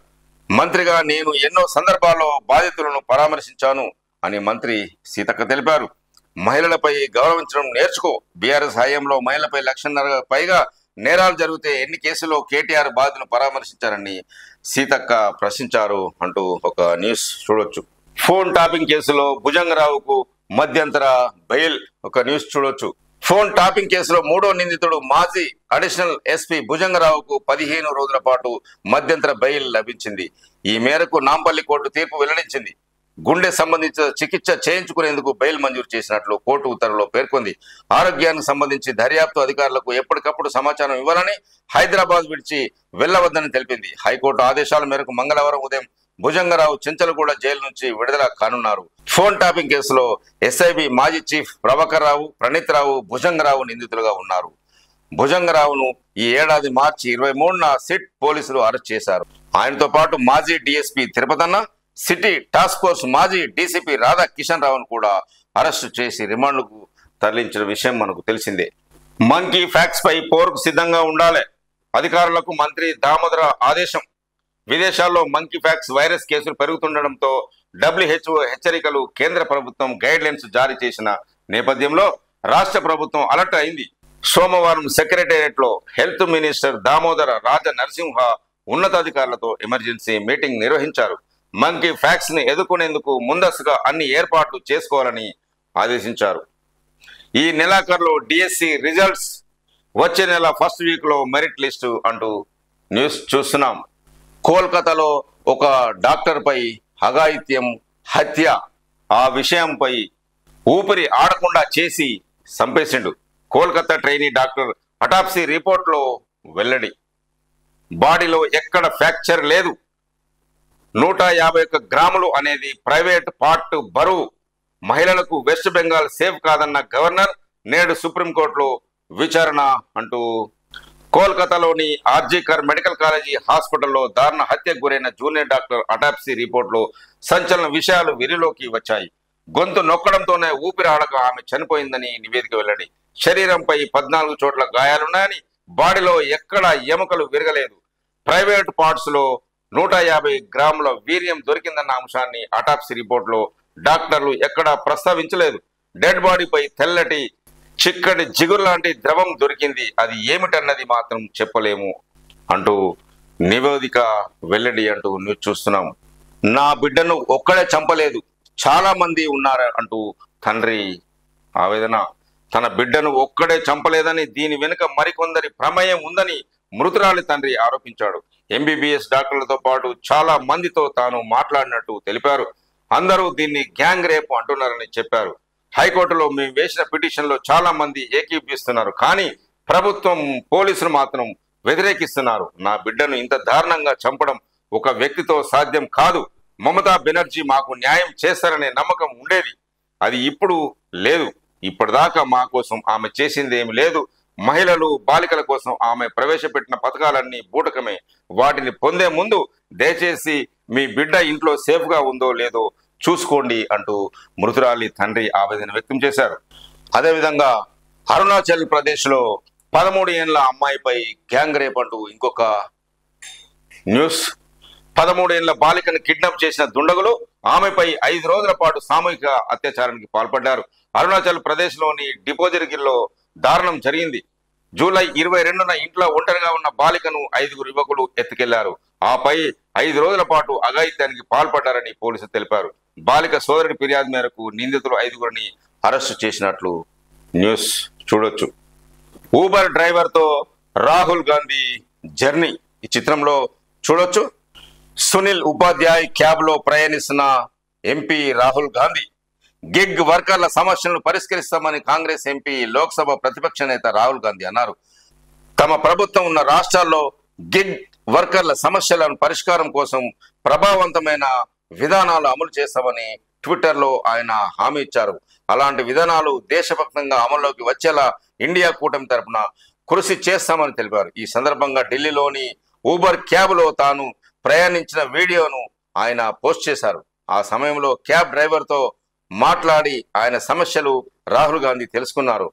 మంత్రిగా నేను ఎన్నో సందర్భాల్లో బాధితులను పరామర్శించాను అని మంత్రి సీతక్క తెలిపారు. మహిళలపై గౌరవించడం నేర్చుకో. బీఆర్ఎస్ హయాంలో మహిళలపై 1,500,000 పైగా నేరాలు జరిగితే ఎన్ని కేసులో కేటీఆర్ బాధితులను పరామర్శించారని సీతక్క ప్రశ్నించారు అంటూ ఒక న్యూస్ చూడొచ్చు. ఫోన్ టాపింగ్ కేసులో భుజంగరావుకు మధ్యంతర బెయిల్, ఒక న్యూస్ చూడొచ్చు. ఫోన్ టాపింగ్ కేసులో 3వ నిందితుడు మాజీ అడిషనల్ ఎస్పీ భుజంగరావుకు 15 రోజుల పాటు మధ్యంతర బెయిల్ లభించింది. ఈ మేరకు నాంపల్లి కోర్టు తీర్పు వెల్లడించింది. గుండె సంబంధించిన చికిత్స చేయించుకునేందుకు బెయిల్ మంజూరు చేసినట్లు కోర్టు ఉత్తర్వులో పేర్కొంది. ఆరోగ్యానికి సంబంధించి దర్యాప్తు అధికారులకు ఎప్పటికప్పుడు సమాచారం ఇవ్వాలని, హైదరాబాద్ విడిచి వెళ్లవద్దని తెలిపింది. హైకోర్టు ఆదేశాల మేరకు మంగళవారం ఉదయం భుజంగరావు చెంచలగూడ జైలు నుంచి విడుదల కానున్నారు. ఫోన్ టాపింగ్ కేసులో ఎస్ఐబి మాజీ చీఫ్ ప్రభాకర్ రావు, ప్రణీత్ రావు, భుజంగరావు నిందితులుగా ఉన్నారు. భుజంగరావును ఈ ఏడాది మార్చి 23న సిట్ పోలీసులు అరెస్ట్ చేశారు. ఆయనతో పాటు మాజీ DSP Tirupathanna, city task force మాజీ డీసీపీ రాధా కిషన్ రావును కూడా అరెస్టు చేసి రిమాండ్కు తరలించిన విషయం మనకు తెలిసిందే. మంకీ ఫ్యాక్స్ పై పోరుకు సిద్ధంగా ఉండాలి, అధికారులకు మంత్రి దామోదర ఆదేశం. విదేశాల్లో మంకీ ఫ్యాక్స్ వైరస్ కేసులు పెరుగుతుండటంతో WHO హెచ్చరికలు, కేంద్ర ప్రభుత్వం గైడ్ లైన్స్ జారీ చేసిన నేపథ్యంలో రాష్ట్ర ప్రభుత్వం అలర్ట్ అయింది. సోమవారం సెక్రటేరియట్ లో హెల్త్ మినిస్టర్ దామోదర రాజ నరసింహ ఉన్నతాధికారులతో ఎమర్జెన్సీ మీటింగ్ నిర్వహించారు. మంకీ ఫ్యాక్స్ ని ఎదుర్కొనేందుకు ముందస్తుగా అన్ని ఏర్పాట్లు చేసుకోవాలని ఆదేశించారు. ఈ నెలాఖరులో డిఎస్సి రిజల్ట్స్, వచ్చే నెల ఫస్ట్ వీక్ లో మెరిట్ లిస్టు అంటూ న్యూస్ చూస్తున్నాం. కోల్కతాలో ఒక డాక్టర్ పై అఘాయిత్యం, హత్య, ఆ విషయంపై ఊపిరి ఆడకుండా చేసి చంపేసిండు. Kolkata trainee doctor autopsy report లో వెల్లడి. బాడీలో ఎక్కడ ఫ్రాక్చర్ లేదు, 151 గ్రాములు అనేది ప్రైవేట్ పార్ట్ బరువు. మహిళలకు వెస్ట్ బెంగాల్ సేఫ్ కాదన్న గవర్నర్, నేడు సుప్రీంకోర్టులో విచారణ అంటూ కోల్కతాలోని ఆర్జీకర్ మెడికల్ కాలేజీ హాస్పిటల్లో దారుణ హత్యకు గురైన జూనియర్ డాక్టర్ అటాప్సీ రిపోర్టులో సంచలన విషయాలు వెలుగులోకి వచ్చాయి. గొంతు నొక్కడంతోనే ఊపిరాడక ఆమె చనిపోయిందని నివేదిక వెల్లడి. శరీరంపై 14 చోట్ల గాయాలున్నాయని, బాడీలో ఎక్కడ ఎముకలు విరగలేదు. ప్రైవేట్ పార్ట్స్ లో 150 గ్రాముల వీర్యం దొరికిందన్న అంశాన్ని అటాప్సీ రిపోర్టులో డాక్టర్లు ఎక్కడా ప్రస్తావించలేదు. డెడ్ బాడీపై తెల్లటి చిక్కటి జిగురు లాంటి ద్రవం దొరికింది, అది ఏమిటన్నది మాత్రం చెప్పలేము అంటూ నివేదిక వెల్లడి అంటూ న్యూస్ చూస్తున్నాం. నా బిడ్డను ఒక్కడే చంపలేదు, చాలా మంది ఉన్నారు అంటూ తండ్రి ఆవేదన. తన బిడ్డను ఒక్కడే చంపలేదని, దీని వెనుక మరికొందరి ప్రమేయం ఉందని మృతురాలి తండ్రి ఆరోపించాడు. MBBS డాక్టర్లతో పాటు చాలా మందితో తాను మాట్లాడినట్టు తెలిపారు. అందరూ దీన్ని గ్యాంగ్ రేప్ అంటున్నారని చెప్పారు. హైకోర్టులో మేము వేసిన పిటిషన్లో చాలా మంది ఏకీభవిస్తున్నారు, కానీ ప్రభుత్వం, పోలీసులు మాత్రం వ్యతిరేకిస్తున్నారు. నా బిడ్డను ఇంత దారుణంగా చంపడం ఒక వ్యక్తితో సాధ్యం కాదు. మమతా బెనర్జీ మాకు న్యాయం చేస్తారనే నమ్మకం ఉండేది, అది ఇప్పుడు లేదు. ఇప్పటిదాకా మా కోసం ఆమె చేసింది ఏమి లేదు. మహిళలు, బాలికల కోసం ఆమె ప్రవేశపెట్టిన పథకాలన్నీ బూటకమే. వాటిని పొందే ముందు దయచేసి మీ బిడ్డ ఇంట్లో సేఫ్ గా ఉందో లేదో చూసుకోండి అంటూ మృతురాలి తండ్రి ఆవేదన వ్యక్తం చేశారు. అదేవిధంగా అరుణాచల్ ప్రదేశ్ లో 13 ఏళ్ల అమ్మాయిపై గ్యాంగ్ రేప్ అంటూ ఇంకొక న్యూస్. 13 ఏళ్ల బాలికను కిడ్నాప్ చేసిన దుండగులు ఆమెపై 5 రోజుల పాటు సామూహిక అత్యాచారానికి పాల్పడ్డారు. అరుణాచల్ ప్రదేశ్ లోని డిపోజిరిగిల్లో దారుణం జరిగింది. జూలై 22న ఇంట్లో ఒంటరిగా ఉన్న బాలికను 5 యువకులు ఎత్తుకెళ్లారు. ఆపై 5 రోజుల పాటు అఘాయిత్యానికి పాల్పడ్డారని పోలీసులు తెలిపారు. బాలిక సోదరుడి ఫిర్యాదు మేరకు నిందితులు 5గురిని అరెస్టు చేసినట్లు న్యూస్ చూడొచ్చు. ఊబర్ డ్రైవర్ తో రాహుల్ గాంధీ జర్నీ ఈ చిత్రంలో చూడొచ్చు. సునీల్ ఉపాధ్యాయ్ క్యాబ్ లో ప్రయాణిస్తున్న ఎంపీ రాహుల్ గాంధీ. గిగ్ వర్కర్ల సమస్యలను పరిష్కరిస్తామని కాంగ్రెస్ ఎంపీ లోక్సభ ప్రతిపక్ష నేత రాహుల్ గాంధీ అన్నారు. తమ ప్రభుత్వం ఉన్న రాష్ట్రాల్లో గిగ్ వర్కర్ల సమస్యలను పరిష్కారం కోసం ప్రభావవంతమైన విధానాలు అమలు చేస్తామని ట్విట్టర్లో ఆయన హామీ ఇచ్చారు. అలాంటి విధానాలు దేశవ్యాప్తంగా అమల్లోకి వచ్చేలా ఇండియా కూటమి తరపున కృషి చేస్తామని తెలిపారు. ఈ సందర్భంగా ఢిల్లీలోని ఊబర్ క్యాబ్ లో తాను ప్రయాణించిన వీడియోను ఆయన పోస్ట్ చేశారు. ఆ సమయంలో క్యాబ్ డ్రైవర్ తో మాట్లాడి ఆయన సమస్యలు రాహుల్ గాంధీ తెలుసుకున్నారు.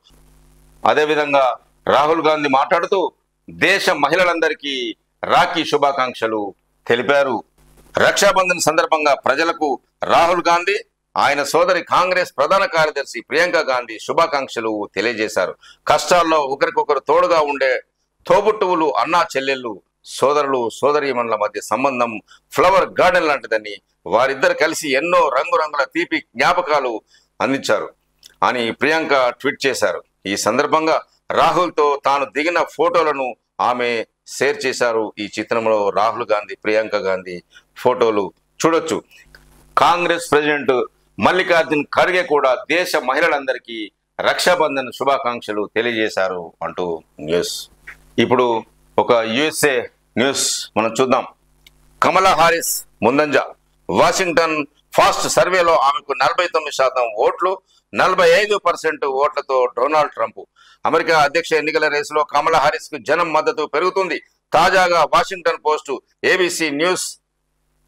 అదేవిధంగా రాహుల్ గాంధీ మాట్లాడుతూ దేశ మహిళలందరికీ రాఖీ శుభాకాంక్షలు తెలిపారు. రక్షాబంధన్ సందర్భంగా ప్రజలకు రాహుల్ గాంధీ ఆయన సోదరి కాంగ్రెస్ ప్రధాన కార్యదర్శి ప్రియాంక గాంధీ శుభాకాంక్షలు తెలియజేశారు. కష్టాల్లో ఒకరికొకరు తోడుగా ఉండే తోబుట్టువులు, అన్నా చెల్లెళ్ళు, సోదరులు సోదరీమణుల మధ్య సంబంధం ఫ్లవర్ గార్డెన్ లాంటిదని, వారిద్దరు కలిసి ఎన్నో రంగురంగుల తీపి జ్ఞాపకాలు అందించారు అని ప్రియాంక ట్వీట్ చేశారు. ఈ సందర్భంగా రాహుల్ తో తాను దిగిన ఫోటోలను ఆమె షేర్ చేశారు. ఈ చిత్రంలో రాహుల్ గాంధీ, ప్రియాంక గాంధీ ఫోటోలు చూడొచ్చు. కాంగ్రెస్ ప్రెసిడెంట్ మల్లికార్జున్ ఖర్గే కూడా దేశ మహిళలందరికీ రక్షాబంధన్ శుభాకాంక్షలు తెలియజేశారు అంటూ న్యూస్. ఇప్పుడు ఒక యుఎస్ఏ న్యూస్ మనం చూద్దాం. కమలా హారిస్ ముందంజ. వాషింగ్టన్ ఫాస్ట్ సర్వేలో ఆమెకు 49% ఓట్లు, 45% ఓట్లతో డొనాల్డ్ ట్రంప్. అమెరికా అధ్యక్ష ఎన్నికల రేసులో కమలా హారిస్ కు జనం మద్దతు పెరుగుతుంది. తాజాగా Washington Post, ABC news,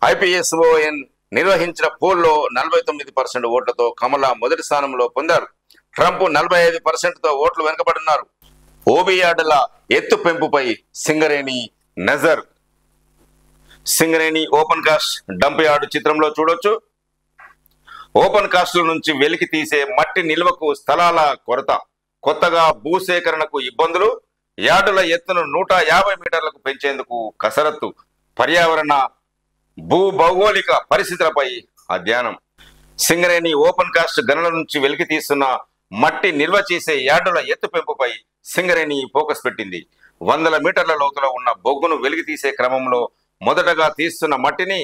IPSON నిర్వహించిన పోల్లో 49% ఓట్లతో కమలా మొదటి స్థానంలో పొందారు. ట్రంప్ 45%తో ఓట్లు వెనుకబడున్నారు. ఓబియార్డుల ఎత్తు పెంపుపై సింగరేణి నజర్. Singareni open cast dump yard చిత్రంలో చూడొచ్చు. ఓపెన్ కాస్టుల నుంచి వెలికి తీసే మట్టి నిల్వకు స్థలాల కొరత, కొత్తగా భూసేకరణకు ఇబ్బందులు, యార్డుల ఎత్తును 150 మీటర్లకు పెంచేందుకు కసరత్తు, పర్యావరణ భూభౌగోళిక పరిస్థితులపై అధ్యయనం. సింగరేణి ఓపెన్ కాస్ట్ గనుల నుంచి వెలికి తీస్తున్న మట్టి నిల్వ చేసే యార్డుల ఎత్తు పెంపుపై సింగరేణి ఫోకస్ పెట్టింది. 100 మీటర్ల లోతులో ఉన్న బొగ్గును వెలికి తీసే క్రమంలో మొదటగా తీస్తున్న మట్టిని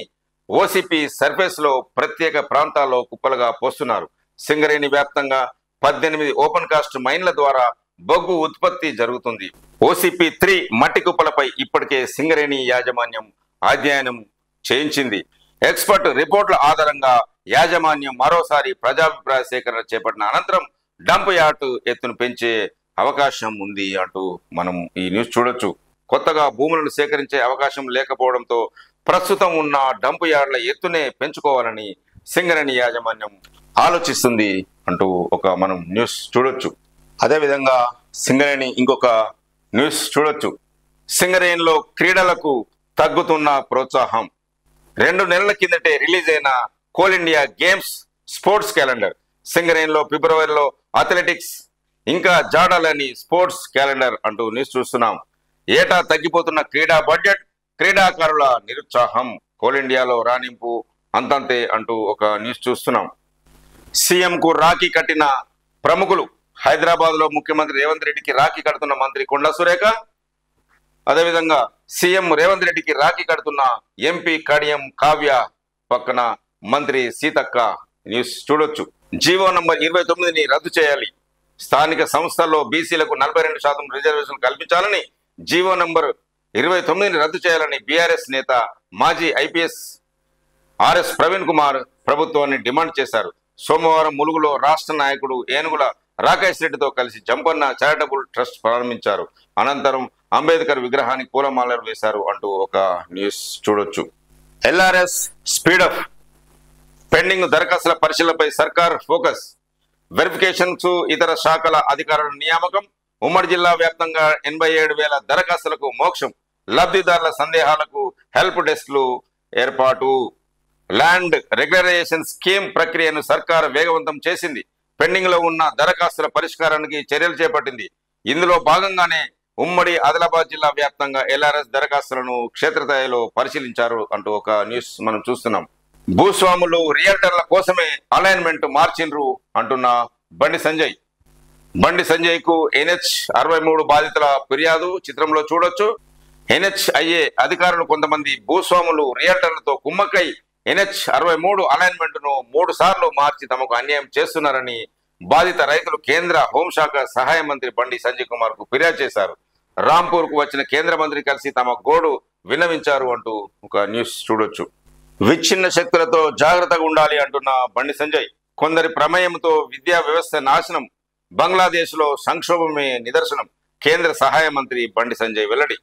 ఓసిపి సర్ఫేస్ లో ప్రత్యేక ప్రాంతాల్లో కుప్పలుగా పోస్తున్నారు. సింగరేణి వ్యాప్తంగా 18 ఓపెన్ కాస్ట్ మైన్ల ద్వారా బొగ్గు ఉత్పత్తి జరుగుతుంది. OCP3 మట్టి కుప్పలపై ఇప్పటికే సింగరేణి యాజమాన్యం అధ్యయనం చేయించింది. ఎక్స్పర్ట్ రిపోర్ట్ల ఆధారంగా యాజమాన్యం మరోసారి ప్రజాభిప్రాయ సేకరణ చేపట్టిన అనంతరం డంప్ యార్డ్ ఎత్తును పెంచే అవకాశం ఉంది అంటూ మనం ఈ న్యూస్ చూడొచ్చు. కొత్తగా భూములను సేకరించే అవకాశం లేకపోవడంతో ప్రస్తుతం ఉన్న డంప్ యార్డ్ల ఎత్తునే పెంచుకోవాలని సింగరేణి యాజమాన్యం ఆలోచిస్తుంది అంటూ ఒక మనం న్యూస్ చూడొచ్చు. అదేవిధంగా సింగరేణి ఇంకొక న్యూస్ చూడొచ్చు. సింగరేణిలో క్రీడలకు తగ్గుతున్న ప్రోత్సాహం. 2 నెలల కిందటే రిలీజ్ అయిన coal India games sports calendar. సింగరేణిలో ఫిబ్రవరిలో అథ్లెటిక్స్ ఇంకా జాడాలని స్పోర్ట్స్ క్యాలెండర్ అంటూ న్యూస్ చూస్తున్నాం. ఏటా తగ్గిపోతున్న క్రీడా బడ్జెట్, క్రీడాకారుల నిరుత్సాహం, కోల్ ఇండియాలో రాణింపు అంతంతే అంటూ ఒక న్యూస్ చూస్తున్నాం. సీఎం కు రాఖీ కట్టిన ప్రముఖులు. హైదరాబాద్ లో ముఖ్యమంత్రి రేవంత్ రెడ్డికి రాఖీ కడుతున్న మంత్రి కొండా సురేఖ. అదేవిధంగా సీఎం రేవంత్ రెడ్డికి రాఖీ కడుతున్న ఎంపీ కడియం కావ్య పక్కన మంత్రి సీతక్క న్యూస్ చూడొచ్చు. జీవో నంబర్ 29ని రద్దు చేయాలి. స్థానిక సంస్థల్లో బీసీలకు 42% రిజర్వేషన్ కల్పించాలని, జీవో నంబర్ 29ని రద్దు చేయాలని బీఆర్ఎస్ నేత మాజీ IPS RS ప్రవీణ్ కుమార్ ప్రభుత్వాన్ని డిమాండ్ చేశారు. సోమవారం ములుగులో రాష్ట్ర నాయకుడు ఏనుగుల రాకేష్ రెడ్డితో కలిసి జంపన్న చారిటబుల్ ట్రస్ట్ ప్రారంభించారు. అనంతరం అంబేద్కర్ విగ్రహానికి పూలమాలలు వేశారు అంటూ ఒక న్యూస్ చూడొచ్చు. LRS speedup. పెండింగ్ దరఖాస్తుల పరిశీలనపై సర్కార్ ఫోకస్. వెరిఫికేషన్స్, ఇతర శాఖల అధికారుల నియామకం. ఉమ్మడి జిల్లా వ్యాప్తంగా 87,000 దరఖాస్తులకు మోక్షం. లబ్ధిదారుల సందేహాలకు హెల్ప్ డెస్క్లు ఏర్పాటు. ల్యాండ్ రెగ్యులరైజేషన్ స్కీమ్ ప్రక్రియను సర్కార్ వేగవంతం చేసింది. పెండింగ్ లో ఉన్న దరఖాస్తుల పరిష్కారానికి చర్యలు చేపట్టింది. ఇందులో భాగంగానే ఉమ్మడి ఆదిలాబాద్ జిల్లా వ్యాప్తంగా LRS దరఖాస్తులను క్షేత్రస్థాయిలో పరిశీలించారు అంటూ ఒక న్యూస్ మనం చూస్తున్నాం. భూస్వాములు రియల్టర్ల కోసమే అలైన్మెంట్ మార్చిండ్రు అంటున్న బండి సంజయ్. బండి సంజయ్ కు NH-63 బాధితుల ఫిర్యాదు చిత్రంలో చూడొచ్చు. NHIA అధికారులు కొంతమంది భూస్వాములు రియల్టర్లతో కుమ్మక్కై NH-63 అలైన్మెంట్ ను 3 సార్లు మార్చి తమకు అన్యాయం చేస్తున్నారని బాధిత రైతులు కేంద్ర హోంశాఖ సహాయ మంత్రి బండి సంజయ్ కుమార్ కు ఫిర్యాదు చేశారు. రాంపూర్ కు వచ్చిన కేంద్ర మంత్రి కలిసి తమ గోడు విన్నవించారు అంటూ ఒక న్యూస్ చూడొచ్చు. విచ్ఛిన్న శక్తులతో జాగ్రత్తగా ఉండాలి అంటున్న బండి సంజయ్, కొందరి ప్రమేయంతో విద్యా వ్యవస్థ నాశనం, బంగ్లాదేశ్ లో సంక్షోభమే నిదర్శనం. కేంద్ర సహాయ మంత్రి బండి సంజయ్ వెల్లడి.